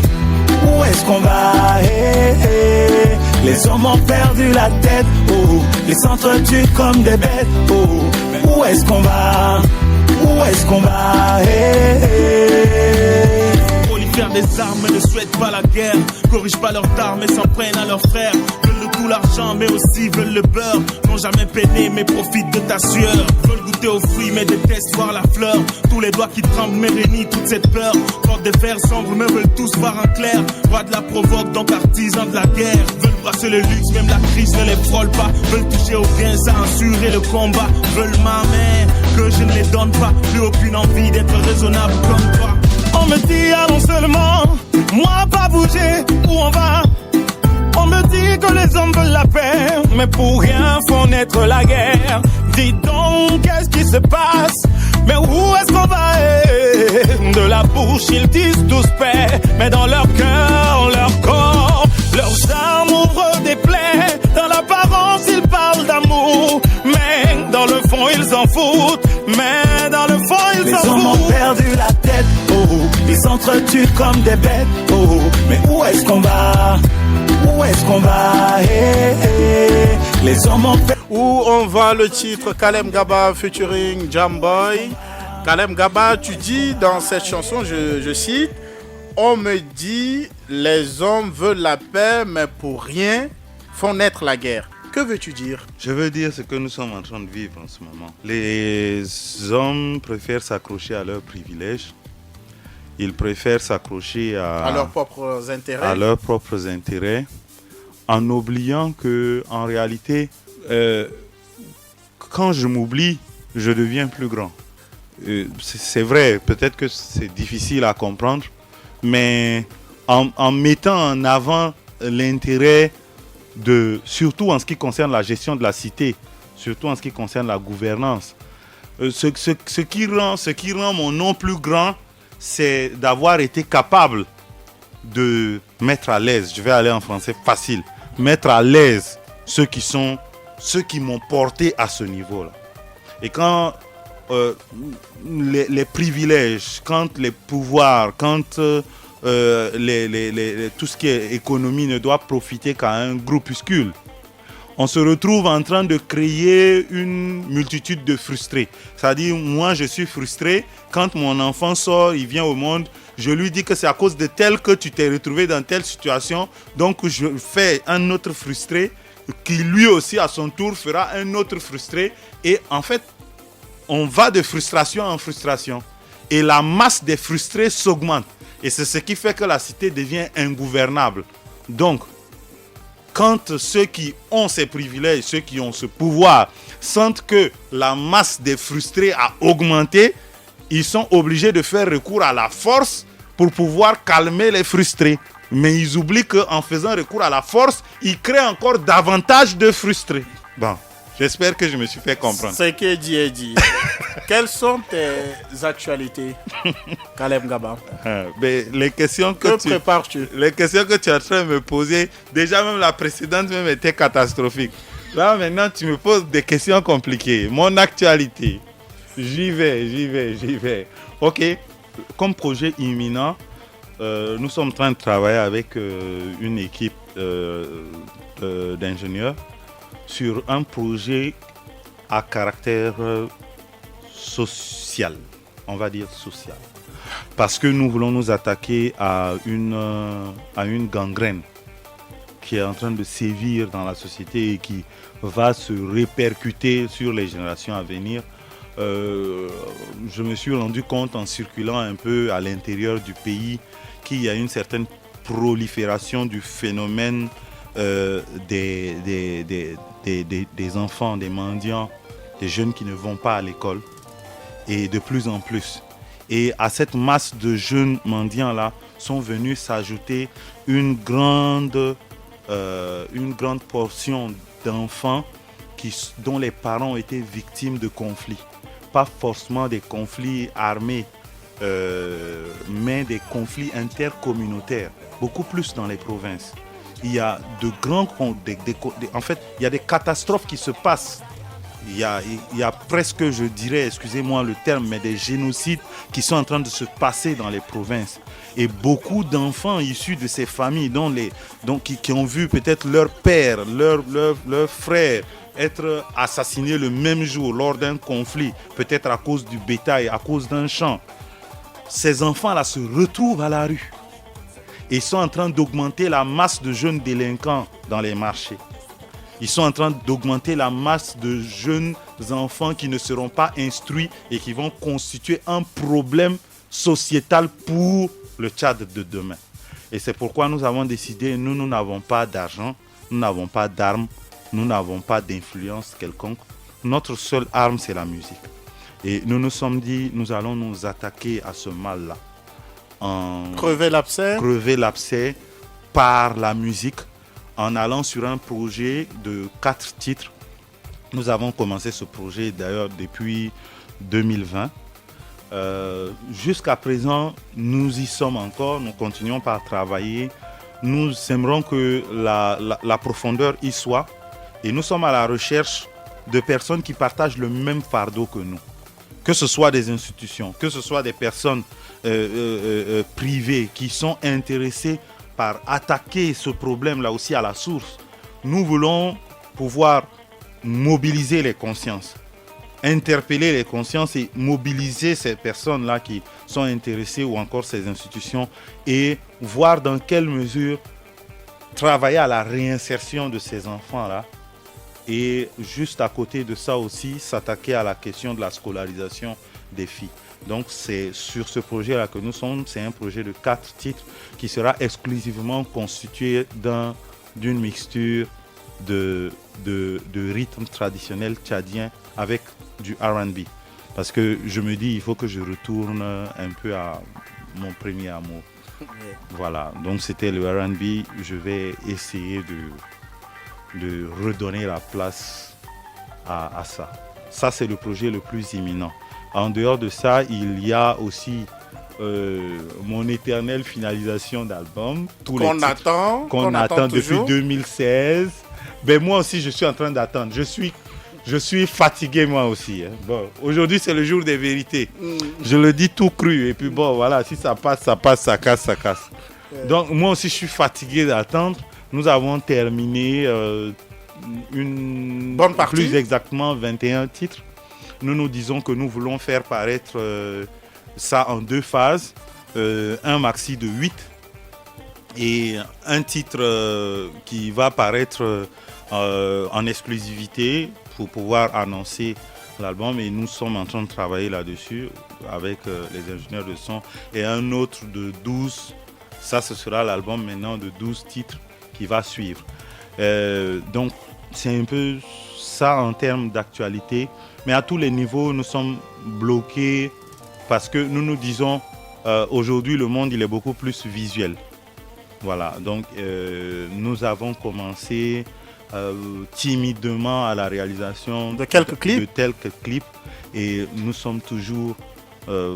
Où est-ce qu'on va? Hey, hey. Les hommes ont perdu la tête, oh. Ils s'entretuent comme des bêtes, oh. Mais où est-ce qu'on va? Où est-ce qu'on va? Hey, hey. Prolifèrent des armes ne souhaitent pas la guerre. Corrigent pas leurs dards mais s'en prennent à leurs frères. Veulent le tout l'argent mais aussi veulent le beurre. N'ont jamais peiné mais profitent de ta sueur. Veulent goûter aux fruits mais détestent voir la fleur. Tous les doigts qui tremblent mais réunissent toute cette peur. Portent des fers sombres mais veulent tous voir en clair. Roi de la provoque donc artisan de la guerre. Veulent brasser le luxe même la crise ne les frôle pas. Veulent toucher au bien sans assurer le combat. Veulent ma main que je ne les donne pas. Plus aucune envie d'être raisonnable comme toi. On me dit allons seulement, moi pas bouger, où on va? On me dit que les hommes veulent la paix, mais pour rien font naître la guerre. Dis donc, qu'est-ce qui se passe? Mais où est-ce qu'on va? De la bouche, ils disent tous paix, mais dans leur cœur, leur corps, leurs armes ouvrent des plaies. Dans l'apparence, ils parlent d'amour, mais dans le fond, ils s'en foutent. Mais dans le fond, ils s'en foutent. Les hommes ont perdu la tête, oh. Ils s'entretuent comme des bêtes, oh. Mais où est-ce qu'on va? Où est-ce qu'on va? Hey, hey. Les hommes ont perdu. Où on va, le titre Kalem Gaba featuring Jamboy. Kalem Gaba, tu dis dans cette chanson, je cite, on me dit les hommes veulent la paix, mais pour rien font naître la guerre. Que veux-tu dire? Je veux dire ce que nous sommes en train de vivre en ce moment. Les hommes préfèrent s'accrocher à leurs privilèges. Ils préfèrent s'accrocher à leurs propres intérêts. À leurs propres intérêts, en oubliant que, en réalité, quand je m'oublie, je deviens plus grand. C'est vrai, peut-être que c'est difficile à comprendre, mais en mettant en avant l'intérêt surtout en ce qui concerne la gestion de la cité, surtout en ce qui concerne la gouvernance, ce qui rend mon nom plus grand, c'est d'avoir été capable de mettre à l'aise, je vais aller en français facile, mettre à l'aise ceux qui m'ont porté à ce niveau-là. Et quand les privilèges, quand les pouvoirs, quand tout ce qui est économie ne doit profiter qu'à un groupuscule, on se retrouve en train de créer une multitude de frustrés. C'est-à-dire, moi, je suis frustré. Quand mon enfant sort, il vient au monde, je lui dis que c'est à cause de tel que tu t'es retrouvé dans telle situation. Donc, je fais un autre frustré qui, lui aussi, à son tour, fera un autre frustré. Et en fait, on va de frustration en frustration. Et la masse des frustrés s'augmente. Et c'est ce qui fait que la cité devient ingouvernable. Donc, quand ceux qui ont ces privilèges, ceux qui ont ce pouvoir, sentent que la masse des frustrés a augmenté, ils sont obligés de faire recours à la force pour pouvoir calmer les frustrés. Mais ils oublient qu'en faisant recours à la force, ils créent encore davantage de frustrés. Bon, j'espère que je me suis fait comprendre. Ce qui est dit est dit. Quelles sont tes actualités, Kalem Gaba? Les questions que prépares-tu? Les questions que tu es en train de me poser, déjà même la précédente même était catastrophique. Là maintenant tu me poses des questions compliquées. Mon actualité, j'y vais. Ok, comme projet imminent, nous sommes en train de travailler avec une équipe d'ingénieurs sur un projet à caractère social, on va dire social, parce que nous voulons nous attaquer à une gangrène qui est en train de sévir dans la société et qui va se répercuter sur les générations à venir. Je me suis rendu compte en circulant un peu à l'intérieur du pays qu'il y a une certaine prolifération du phénomène des enfants, des mendiants, des jeunes qui ne vont pas à l'école, et de plus en plus. Et à cette masse de jeunes mendiants-là sont venus s'ajouter une grande portion d'enfants dont les parents ont été victimes de conflits. Pas forcément des conflits armés, mais des conflits intercommunautaires, beaucoup plus dans les provinces. Il y a de grands... en fait, il y a des catastrophes qui se passent. Il y a presque, je dirais, excusez-moi le terme, mais des génocides qui sont en train de se passer dans les provinces. Et beaucoup d'enfants issus de ces familles qui ont vu peut-être leur père, leur frère être assassinés le même jour lors d'un conflit, peut-être à cause du bétail, à cause d'un champ. Ces enfants-là se retrouvent à la rue et sont en train d'augmenter la masse de jeunes délinquants dans les marchés. Ils sont en train d'augmenter la masse de jeunes enfants qui ne seront pas instruits et qui vont constituer un problème sociétal pour le Tchad de demain. Et c'est pourquoi nous avons décidé, nous n'avons pas d'argent, nous n'avons pas d'armes, nous n'avons pas d'influence quelconque. Notre seule arme, c'est la musique. Et nous nous sommes dit, nous allons nous attaquer à ce mal-là. Crever l'abcès par la musique, en allant sur un projet de 4 titres. Nous avons commencé ce projet d'ailleurs depuis 2020. Jusqu'à présent, nous y sommes encore, nous continuons par travailler. Nous aimerons que la profondeur y soit. Et nous sommes à la recherche de personnes qui partagent le même fardeau que nous. Que ce soit des institutions, que ce soit des personnes privées qui sont intéressées par attaquer ce problème-là aussi à la source. Nous voulons pouvoir mobiliser les consciences, interpeller les consciences et mobiliser ces personnes-là qui sont intéressées ou encore ces institutions et voir dans quelle mesure travailler à la réinsertion de ces enfants-là. Et juste à côté de ça aussi, s'attaquer à la question de la scolarisation des filles. Donc c'est sur ce projet-là que nous sommes. C'est un projet de 4 titres qui sera exclusivement constitué d'une mixture de rythmes traditionnels tchadiens avec du R&B. Parce que je me dis, il faut que je retourne un peu à mon premier amour. Voilà, donc c'était le R&B. Je vais essayer de redonner la place à ça. Ça, c'est le projet le plus imminent. En dehors de ça, il y a aussi mon éternelle finalisation d'album. Qu'on attend depuis 2016. Ben, moi aussi, je suis en train d'attendre. Je suis fatigué moi aussi. Hein. Bon, aujourd'hui, c'est le jour des vérités. Je le dis tout cru. Et puis bon, voilà, si ça passe, ça passe, ça casse, ça casse. Donc moi aussi, je suis fatigué d'attendre. Nous avons terminé bonne partie. Plus exactement 21 titres. Nous nous disons que nous voulons faire paraître ça en 2 phases. Un maxi de 8 et un titre qui va paraître en exclusivité pour pouvoir annoncer l'album. Et nous sommes en train de travailler là-dessus avec les ingénieurs de son. Et un autre de 12, ça ce sera l'album maintenant de 12 titres qui va suivre. Donc c'est un peu ça en termes d'actualité. Mais à tous les niveaux, nous sommes bloqués parce que nous nous disons aujourd'hui le monde il est beaucoup plus visuel. Voilà, donc nous avons commencé timidement à la réalisation de quelques clips et nous sommes toujours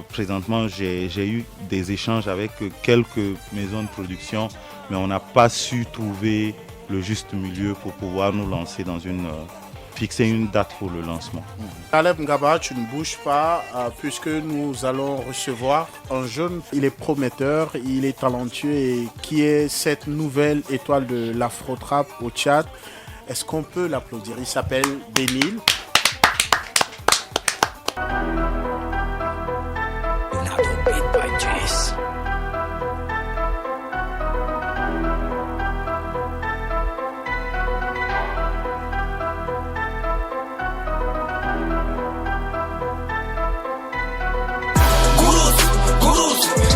présentement, j'ai eu des échanges avec quelques maisons de production, mais on n'a pas su trouver le juste milieu pour pouvoir nous lancer dans fixer une date pour le lancement. Caleb Ngaba, tu ne bouges pas puisque nous allons recevoir un jeune, il est prometteur, il est talentueux et qui est cette nouvelle étoile de l'afro-trap au Tchad. Est-ce qu'on peut l'applaudir? Il s'appelle Benil.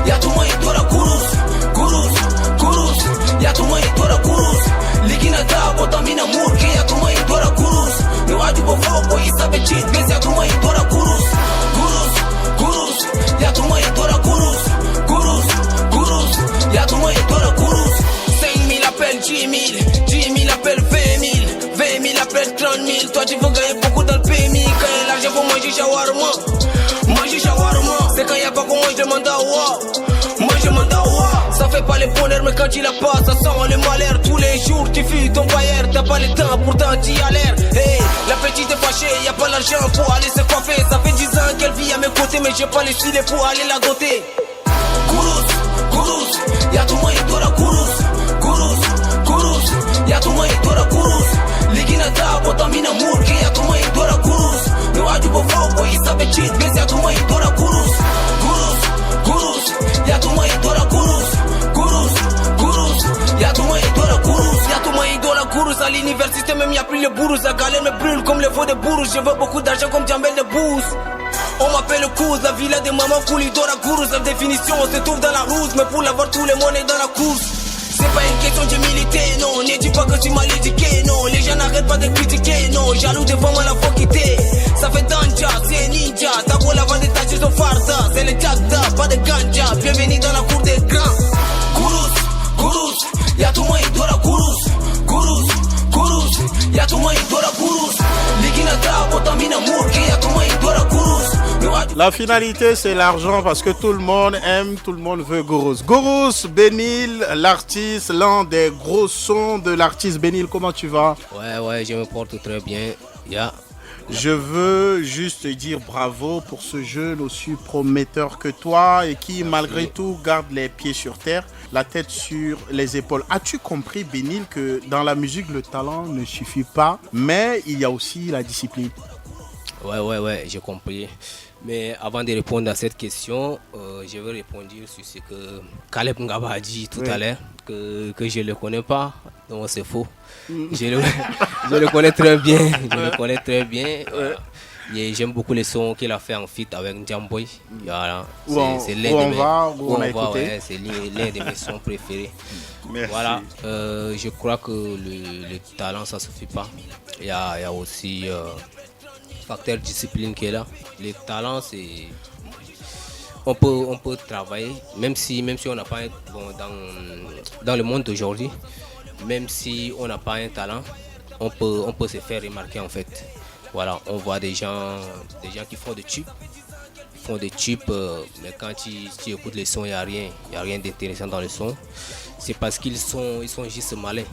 Y'a tout le monde qui doit la gurus. ta bota mina murke ya kuma idora kurus ne waju bo foko isabe cheat base ya kuma idora kurus ya kuma idora kurus ya kuma idora kurus 5000 appelle 10 000 appelle 20 000 appelle 30 000 toi tu veux gagner beaucoup dans le PMI quand il y a l'argent pour manger shawarma c'est quand il y a pas qu'on mange le mandat ça fait pas les bonheurs mais quand il a pas ça sent le malheur tous les jours tu fuis ton bailleur t'as pas le temps pourtant t'y as l'air hey, la petite est fâchée y'a pas l'argent pour aller se coiffer ça fait 10 ans qu'elle vit à mes côtés mais j'ai pas les filets pour aller la goûter Kurus y'a tout moi idora Kurus y'a tout moi idora Kurus ligina ta bota mina murke y'a tout moi idora Kurus ne waju bo foko isabe cheat mais y'a tout moi idora Kurus y'a tout moi idora Kurus y'a tout moi idora Kurus à l'université même y'a plus les bourous la galère me brûle comme les veaux de bourous je veux beaucoup d'argent comme Djambel de Bouze. On m'appelle Kouz, la villa des mamans Koulidora Kourous. La définition on se trouve dans la rousse, mais pour l'avoir tout le monde est dans la course. C'est pas une question d'humilité, non. Ne dis pas que tu m'as éduqué, non. Les gens n'arrêtent pas de critiquer, non. Jaloux devant moi la faut quitter. Ça fait danja, c'est ninja. T'as beau laver des tâches au farda. C'est le jagda, pas de ganja. Bienvenue dans la cour des grands. Kourous, y'a tout moi idora Kourous. Y'a tout moi idora Kourous. Liginata, botamina murke, y'a tout moi idora Kourous. La finalité, c'est l'argent parce que tout le monde aime, tout le monde veut Gourouss. Gourouss, Benil, l'artiste, l'un des gros sons de l'artiste Benil. Comment tu vas? Ouais, je me porte très bien. Yeah. Je veux juste te dire bravo pour ce jeune aussi prometteur que toi et qui, malgré tout, garde les pieds sur terre, la tête sur les épaules. As-tu compris, Benil, que dans la musique, le talent ne suffit pas, mais il y a aussi la discipline? Ouais, j'ai compris. Mais avant de répondre à cette question, je vais répondre sur ce que Caleb Ngaba a dit tout à l'heure, que je ne le connais pas, donc c'est faux. Je le connais très bien, Et j'aime beaucoup les sons qu'il a fait en feat avec Njamboy. Voilà. C'est l'un de mes sons préférés. Merci. Voilà. Je crois que le talent, ça ne suffit pas. Il y a aussi facteur discipline qui est là. Le talent, c'est... On peut travailler, même si on n'a pas dans le monde d'aujourd'hui, même si on n'a pas un talent, on peut se faire remarquer en fait. Voilà, on voit des gens qui font des tubes, mais quand tu écoutes les sons, il n'y a rien d'intéressant dans le son. C'est parce qu'ils sont juste malins.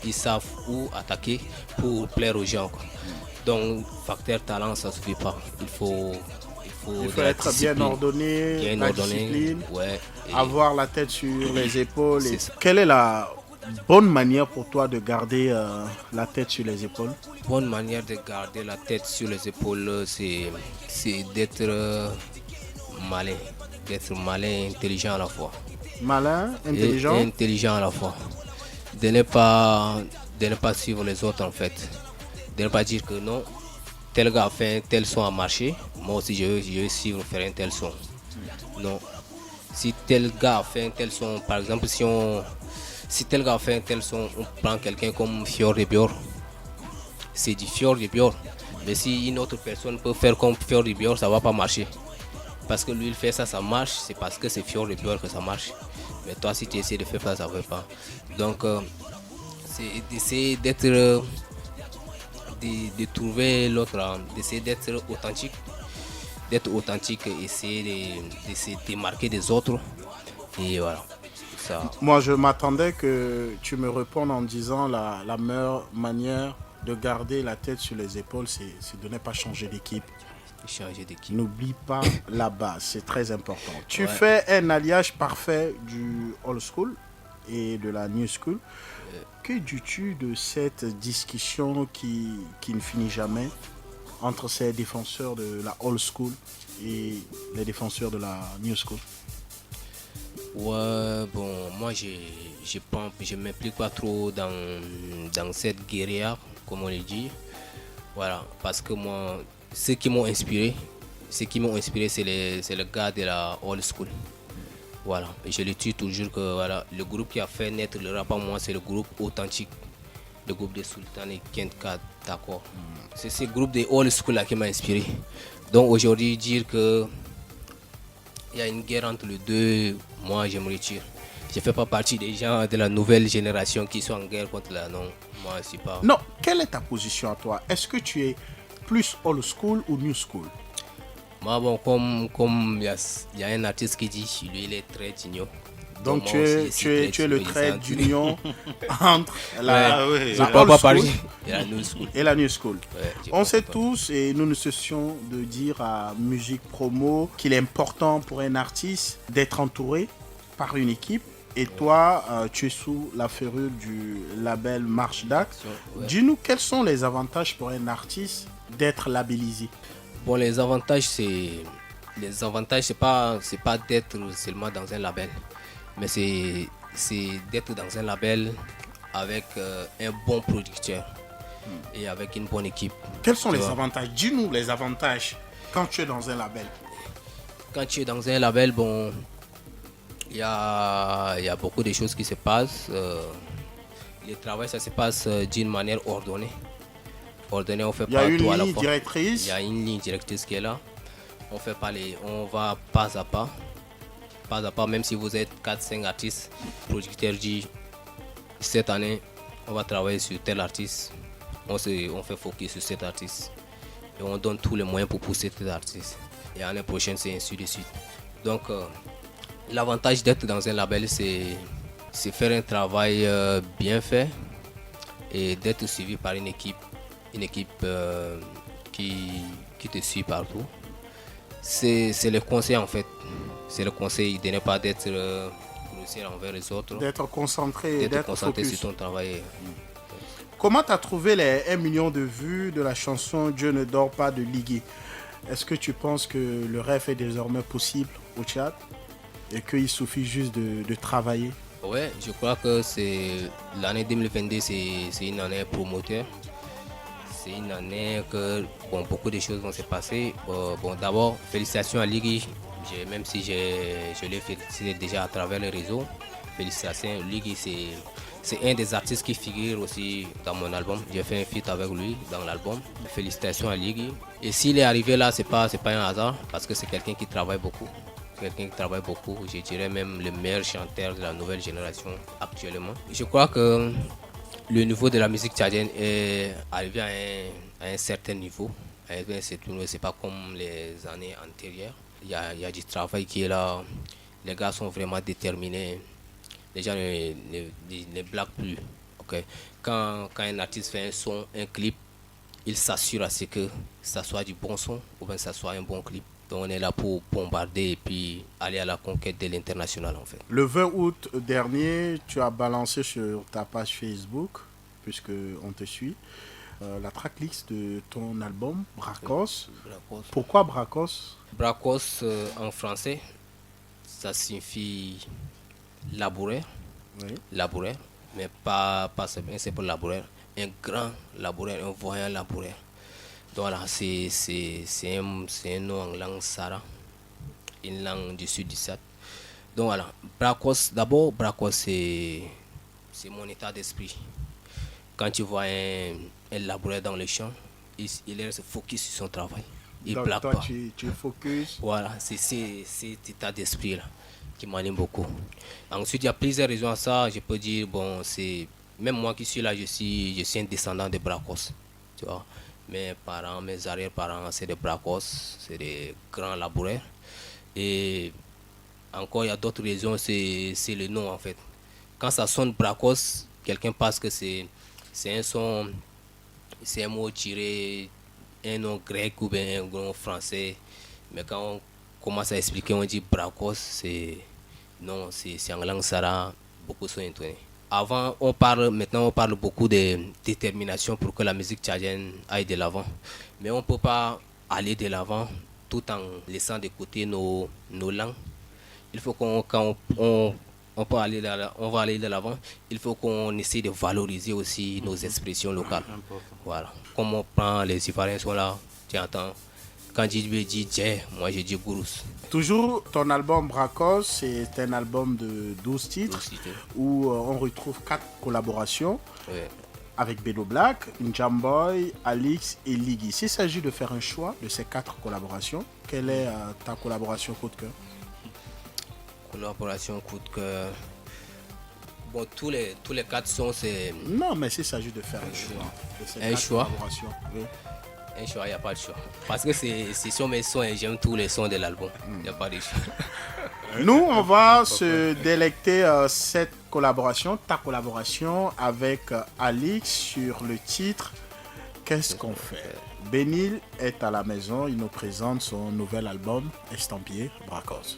Ils savent où attaquer pour plaire aux gens, quoi. Donc, facteur talent, ça ne suffit pas. Il faut être bien ordonné, discipline, avoir la tête sur les épaules. Quelle est la bonne manière pour toi de garder la tête sur les épaules? Bonne manière de garder la tête sur les épaules, c'est d'être malin. D'être malin et intelligent à la fois. Malin, intelligent? Et intelligent à la fois. De ne pas suivre les autres en fait. De ne pas dire que non, tel gars a fait un tel son à marcher, moi aussi je veux suivre faire un tel son. Non. Si tel gars a fait un tel son, par exemple si tel gars a fait un tel son, on prend quelqu'un comme Fior de Bior. C'est du Fior de Bior. Mais si une autre personne peut faire comme Fior de Bior, ça ne va pas marcher. Parce que lui il fait ça, ça marche, c'est parce que c'est Fior de Bior que ça marche. Mais toi si tu essaies de faire ça, ça ne va pas. Donc c'est d'essayer d'être... de trouver l'autre, d'essayer d'être authentique, essayer de se démarquer des autres. Et voilà. Ça. Moi, je m'attendais que tu me répondes en disant la meilleure manière de garder la tête sur les épaules, c'est de ne pas changer d'équipe. N'oublie pas la base, c'est très important. Tu fais un alliage parfait du old school et de la new school. Que dis-tu de cette discussion qui ne finit jamais entre ces défenseurs de la old school et les défenseurs de la new school? Ouais, bon, moi je m'implique pas trop dans cette guérilla, comme on le dit. Voilà, parce que moi, ceux qui m'ont inspiré, c'est les gars de la old school. Voilà, et je le dis toujours que voilà, le groupe qui a fait naître le rap en moi, c'est le groupe authentique, le groupe de Sultan et Kent-Kat, d'accord. C'est ce groupe de old school là qui m'a inspiré. Donc aujourd'hui, dire que il y a une guerre entre les deux, moi je me retire. Je ne fais pas partie des gens de la nouvelle génération qui sont en guerre contre la non. Moi, c'est pas. Non, quelle est ta position à toi? Est-ce que tu es plus old school ou new school? Moi, bon, comme il y a un artiste qui dit, lui, il est très d'union. Donc tu es le trait d'union entre la old school et la new school. Ouais, on sait tous, et nous ne cessions de dire à Musique Promo qu'il est important pour un artiste d'être entouré par une équipe. Et toi, tu es sous la férule du label Marche d'Axe. Ouais. Dis-nous, quels sont les avantages pour un artiste d'être labellisé? Bon, les avantages, c'est pas d'être seulement dans un label, mais c'est d'être dans un label avec un bon producteur et avec une bonne équipe. Quels sont les avantages? Dis-nous les avantages quand tu es dans un label. Quand tu es dans un label, bon, il y a beaucoup de choses qui se passent. Le travail, ça se passe d'une manière ordonnée. On fait pas tout à la fois. Il y a une ligne directrice qui est là. On va pas à pas, même si vous êtes 4-5 artistes, le producteur dit cette année on va travailler sur tel artiste, on fait focus sur cet artiste et on donne tous les moyens pour pousser cet artiste, et l'année prochaine c'est ainsi de suite. Donc l'avantage d'être dans un label, c'est faire un travail bien fait et d'être suivi par une équipe qui te suit partout. C'est le conseil en fait. C'est le conseil de ne pas d'être grossier envers les autres. D'être concentré, d'être focus sur ton travail. Comment tu as trouvé les 1 million de vues de la chanson Dieu ne dort pas de Ligui? Est-ce que tu penses que le rêve est désormais possible au Tchad et qu'il suffit juste de travailler? Ouais, je crois que l'année 2022, c'est une année promoteur. C'est une année que beaucoup de choses vont se passer. D'abord, félicitations à Ligui. Même si je l'ai félicité déjà à travers les réseaux. Félicitations, Ligui, c'est un des artistes qui figure aussi dans mon album. J'ai fait un feat avec lui dans l'album. Félicitations à Ligui. Et s'il est arrivé là, c'est pas un hasard, parce que c'est quelqu'un qui travaille beaucoup. Je dirais même le meilleur chanteur de la nouvelle génération actuellement. Je crois que le niveau de la musique tchadienne est arrivé à un certain niveau. C'est pas comme les années antérieures. Il y a du travail qui est là. Les gars sont vraiment déterminés. Les gens ne blaguent plus. Okay. Quand un artiste fait un son, un clip, il s'assure à ce que ça soit du bon son ou bien ça soit un bon clip. Donc on est là pour bombarder et puis aller à la conquête de l'international en fait. Le 20 août dernier, tu as balancé sur ta page Facebook, puisqu'on te suit, la tracklist de ton album, Bracos. Pourquoi Bracos? Bracos en français, ça signifie laboureur. Oui. Laboureur, mais pas c'est pour laboureur. Un grand laboureur, un voyant laboureur. Donc là, c'est un nom en langue Sara, une langue du sud du Sud. Donc voilà, Bracos, c'est mon état d'esprit. Quand tu vois un laboureur dans le champ, il reste focus sur son travail. Il ne blague pas. Tu es focus. Voilà, c'est cet état d'esprit là qui m'anime beaucoup. Ensuite, il y a plusieurs raisons à ça. Je peux dire, c'est même moi qui suis là, je suis un descendant de Bracos. Tu vois. Mes parents, mes arrière-parents, c'est des Bracos, c'est des grands laboureurs. Et encore, il y a d'autres raisons, c'est le nom en fait. Quand ça sonne Bracos, quelqu'un pense que c'est un son, c'est un mot tiré, un nom grec ou bien un nom français. Mais quand on commence à expliquer, on dit Bracos, c'est en langue Sara, beaucoup sont étonnés. Maintenant on parle beaucoup de détermination pour que la musique tchadienne aille de l'avant. Mais on ne peut pas aller de l'avant tout en laissant de côté nos langues. Il faut on va aller de l'avant. Il faut qu'on essaie de valoriser aussi nos expressions locales. Voilà. Comme on prend les Ivoiriens sont là, tu entends Quand Djidibé dit Djé, moi je dis Gourous. Toujours, ton album Bracos, c'est un album de 12 titres où on retrouve 4 collaborations avec Beno Black, Njamboy, Alix et Liggy. S'il s'agit de faire un choix de ces 4 collaborations, quelle est ta collaboration coup de cœur? Collaboration coup de cœur. Bon, tous les 4 sons, c'est... Non, mais s'il s'agit de faire un choix de ces 4 collaborations. Oui. Un choix, il n'y a pas de choix. Parce que c'est sur mes sons et j'aime tous les sons de l'album. Il n'y a pas de choix. Nous, on va se délecter cette collaboration, ta collaboration avec Alix sur le titre Qu'est-ce qu'on fait? Benil est à la maison, il nous présente son nouvel album estampillé Bracos.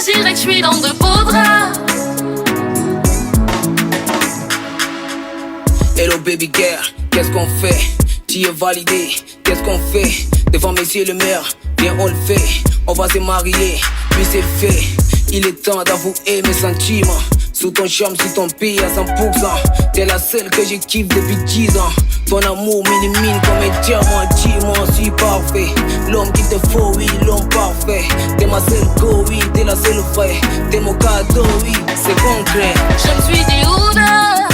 Je dirais que je suis dans de beaux draps. Hello baby girl, qu'est-ce qu'on fait? Tu es validé, qu'est-ce qu'on fait? Devant messieurs le maire, viens on le fait. On va se marier, puis c'est fait. Il est temps d'avouer mes sentiments. Sous ton charme, sous ton pied à 100%. T'es la seule que je kiffe depuis 10 ans. Ton amour m'illumine comme un diamant. Dis-moi, je suis parfait. L'homme qu'il te faut, oui, l'homme parfait. T'es ma seule go, oui, t'es la seule vraie. T'es mon cadeau, oui, c'est concret. Je me suis dit Ouda.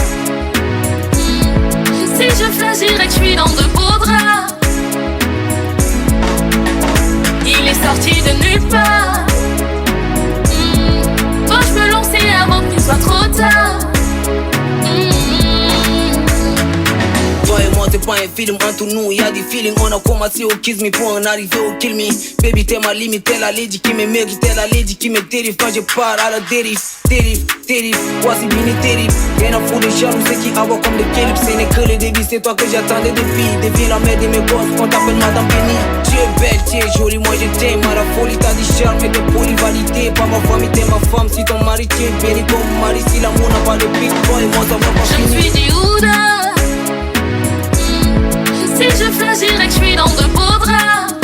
Si je flash, je dirais que je suis dans de beaux draps. Il est sorti de nulle part. Bon, je peux lancer avant qu'il soit trop tard. Toi et moi c'est pas un film, entre nous y'a des feelings. On a commencé au kiss me pour en arriver au kill me. Baby t'es ma limite, t'es la lady qui me mérite, t'es la lady qui me dérive quand je pars à la dérive. Dérive, voici Bini terrible. Rien à foutre de jaloux, c'est qui avoir comme des calibres. Ce n'est que le début, c'est toi que j'attendais depuis la mère de mes gosses, qu'on t'appelle Madame Béni. Tu es belle, tu es jolie, moi je t'aime à la folie. T'as du charme et de polyvalidité. Pas ma famille, t'es ma femme. Si ton mari tu es béni comme mari, si l'amour n'a pas de pic, toi et moi ça va pas finir. Je me suis dit Ouda. Si je flash, je dirais que je suis dans de beaux draps.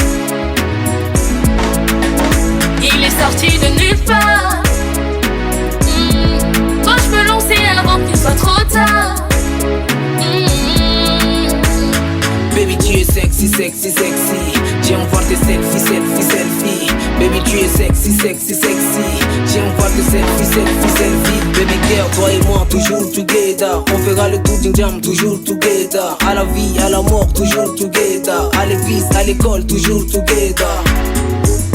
Il est sorti de nulle part. Bon, je peux lancer avant qu'il soit trop tard. Baby tu es sexy, sexy, sexy. J'aime voir tes selfie. Baby tu es sexy, sexy, sexy. J'aime voir tes selfie. Baby girl, toi et moi toujours together. On fera le tour d'une jam toujours together. À la vie, à la mort toujours together. À l'église, à l'école toujours together.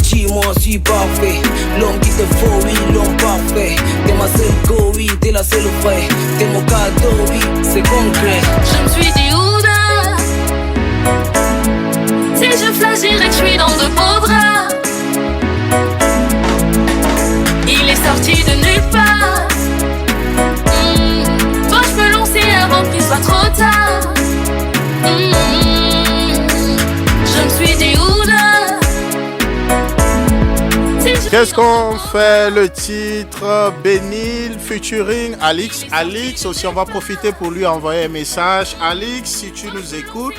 Dis-moi, je suis parfait. L'homme qu'il te faut, oui, l'homme parfait. T'es ma seule go, oui, t'es la seule vraie. T'es mon cadeau, oui, c'est concret. Je me suis dit Ouda. Si je flash, je dirais que je suis dans de beaux draps. Il est sorti de nulle part. Bon, je peux lancer avant qu'il soit trop tard. Je me suis dit Ouda. Qu'est-ce qu'on fait? Le titre Benil featuring Alix. Alix aussi, on va profiter pour lui envoyer un message. Alix, si tu nous écoutes,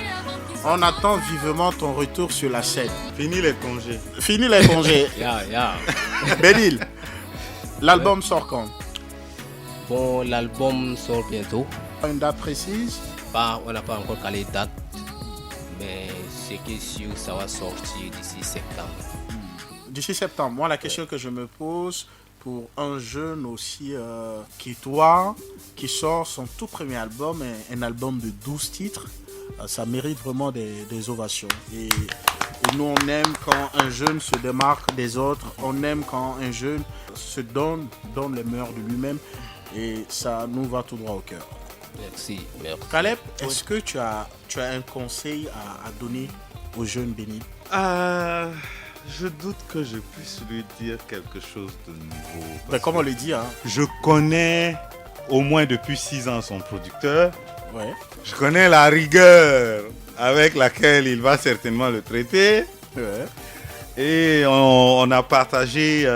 on attend vivement ton retour sur la scène. Fini les congés. Fini les congés. Yeah. Benil, l'album sort quand? Bon, l'album sort bientôt. Une date précise? On n'a pas encore calé date, mais c'est que sûr ça va sortir d'ici septembre. D'ici septembre. Moi, la question que je me pose pour un jeune aussi qui toi, qui sort son tout premier album, un album de 12 titres, ça mérite vraiment des ovations. Et nous, on aime quand un jeune se démarque des autres. On aime quand un jeune se donne les meilleurs de lui-même. Et ça nous va tout droit au cœur. Merci. Caleb, est-ce que tu as un conseil à donner au jeune Benil? Je doute que je puisse lui dire quelque chose de nouveau. Mais comment le dire, hein? Je connais au moins depuis 6 ans son producteur. Ouais. Je connais la rigueur avec laquelle il va certainement le traiter. Ouais. Et on a partagé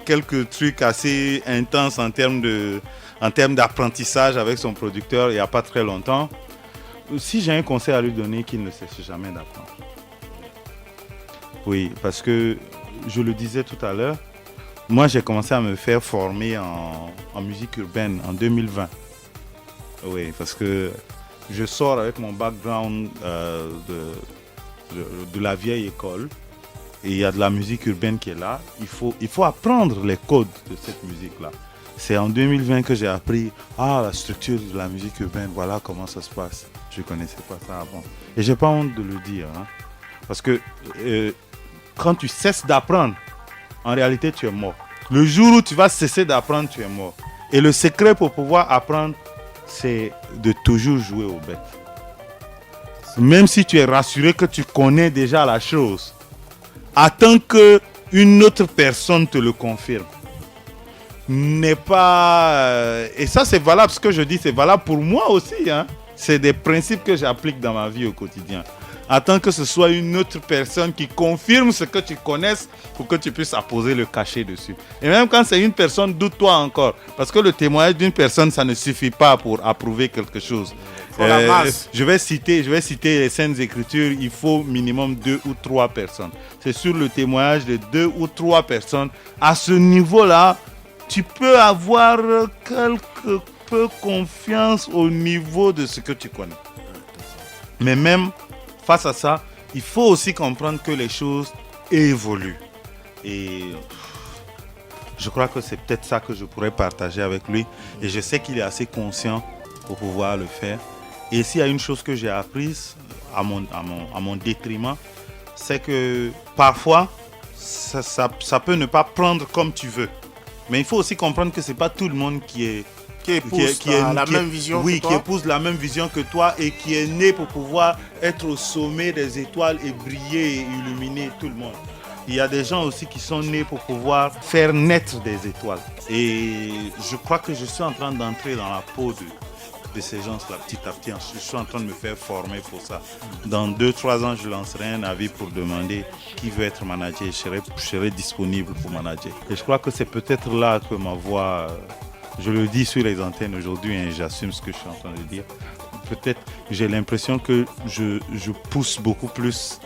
quelques trucs assez intenses en termes d'apprentissage avec son producteur il n'y a pas très longtemps. Si j'ai un conseil à lui donner, qu'il ne cesse jamais d'apprendre. Oui, parce que je le disais tout à l'heure, moi j'ai commencé à me faire former en musique urbaine en 2020. Oui, parce que je sors avec mon background de la vieille école et il y a de la musique urbaine qui est là. Il faut apprendre les codes de cette musique-là. C'est en 2020 que j'ai appris la structure de la musique urbaine, voilà comment ça se passe. Je ne connaissais pas ça avant. Et j'ai pas honte de le dire. Hein. Parce que quand tu cesses d'apprendre, en réalité tu es mort. Le jour où tu vas cesser d'apprendre, tu es mort. Et le secret pour pouvoir apprendre, c'est de toujours jouer aux bêtes. Même si tu es rassuré que tu connais déjà la chose, attends qu'une autre personne te le confirme. N'est pas... Et ça, c'est valable, ce que je dis, c'est valable pour moi aussi. Hein. C'est des principes que j'applique dans ma vie au quotidien. Attends que ce soit une autre personne qui confirme ce que tu connaisses pour que tu puisses apposer le cachet dessus. Et même quand c'est une personne, doute-toi encore. Parce que le témoignage d'une personne, ça ne suffit pas pour approuver quelque chose. Je vais citer les Saintes Écritures, il faut minimum 2 ou 3 personnes. C'est sur le témoignage de 2 ou 3 personnes. À ce niveau-là, tu peux avoir quelque peu confiance au niveau de ce que tu connais. Mais même face à ça, il faut aussi comprendre que les choses évoluent. Et je crois que c'est peut-être ça que je pourrais partager avec lui. Et je sais qu'il est assez conscient pour pouvoir le faire. Et s'il y a une chose que j'ai apprise à mon détriment, c'est que parfois, ça peut ne pas prendre comme tu veux. Mais il faut aussi comprendre que ce n'est pas tout le monde qui épouse la même vision que toi et qui est né pour pouvoir être au sommet des étoiles et briller et illuminer tout le monde. Il y a des gens aussi qui sont nés pour pouvoir faire naître des étoiles. Et je crois que je suis en train d'entrer dans la peau de ces gens-là petit à petit. Je suis en train de me faire former pour ça. Dans 2-3 ans, je lancerai un avis pour demander qui veut être manager. Je serai disponible pour manager. Et je crois que c'est peut-être là que ma voix... Je le dis sur les antennes aujourd'hui et j'assume ce que je suis en train de dire. Peut-être j'ai l'impression que je pousse beaucoup plus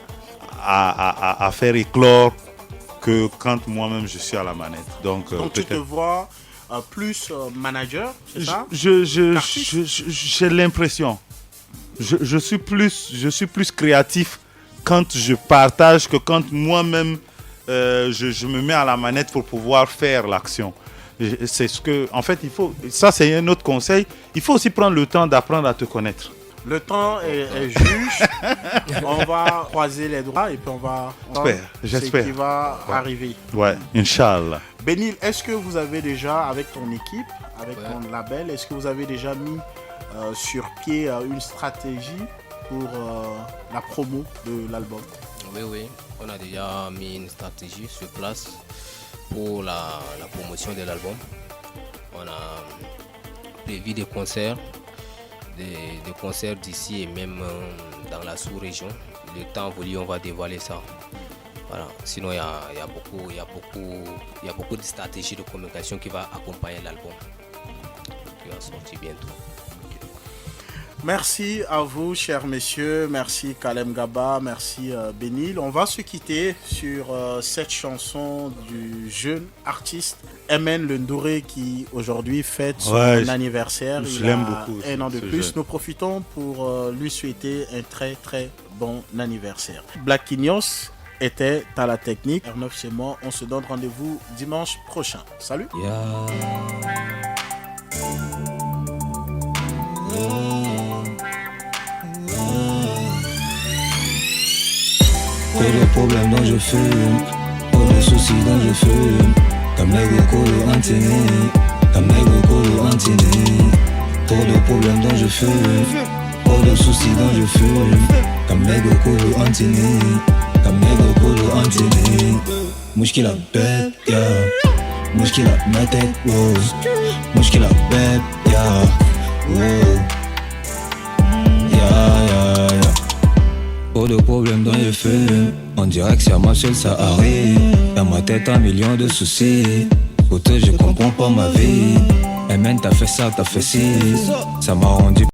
à faire éclore que quand moi-même je suis à la manette. Donc tu te vois plus manager, c'est ça? J'ai l'impression. Je suis plus créatif quand je partage que quand moi-même je me mets à la manette pour pouvoir faire l'action. C'est ce que, en fait, il faut. Ça, c'est un autre conseil. Il faut aussi prendre le temps d'apprendre à te connaître. Le temps est juge. On va croiser les doigts et puis on va. J'espère. Ce qui va arriver. Ouais, Inch'Allah. Benil, est-ce que vous avez déjà, avec ton équipe, avec ton label, est-ce que vous avez déjà mis sur pied une stratégie pour la promo de l'album? Oui. On a déjà mis une stratégie sur place pour la promotion de l'album. On a prévu des concerts d'ici et même dans la sous-région. Le temps voulu, on va dévoiler ça. Voilà. Sinon, il y a beaucoup de stratégies de communication qui va accompagner l'album, qui va sortir bientôt. Merci à vous, chers messieurs. Merci Kalem Gaba, merci Benil. On va se quitter sur cette chanson du jeune artiste Emen Lendouré qui aujourd'hui fête son anniversaire. Je l'aime beaucoup. Un an de plus. Jeune. Nous profitons pour lui souhaiter un très très bon anniversaire. Black Ignos était à la technique. R9 c'est moi. On se donne rendez-vous dimanche prochain. Salut. Pour les problèmes dont je fume, pour les soucis dont je fume, comme les gokolo antini, comme les gokolo antini. Pour les problèmes dont je fume, pour les soucis dont je fume, comme les gokolo antini, comme les gokolo antini. Mushkila bed, yeah. Mushkila ma tête, wow. Mushkila bed, yeah. Wow. Pour de problèmes dans les feux, on dirait que c'est à ma seule ça arrive. Dans ma tête un million de soucis. Pour toi je comprends pas ma vie. Et même t'as fait ça, t'as fait ci. Ça m'a rendu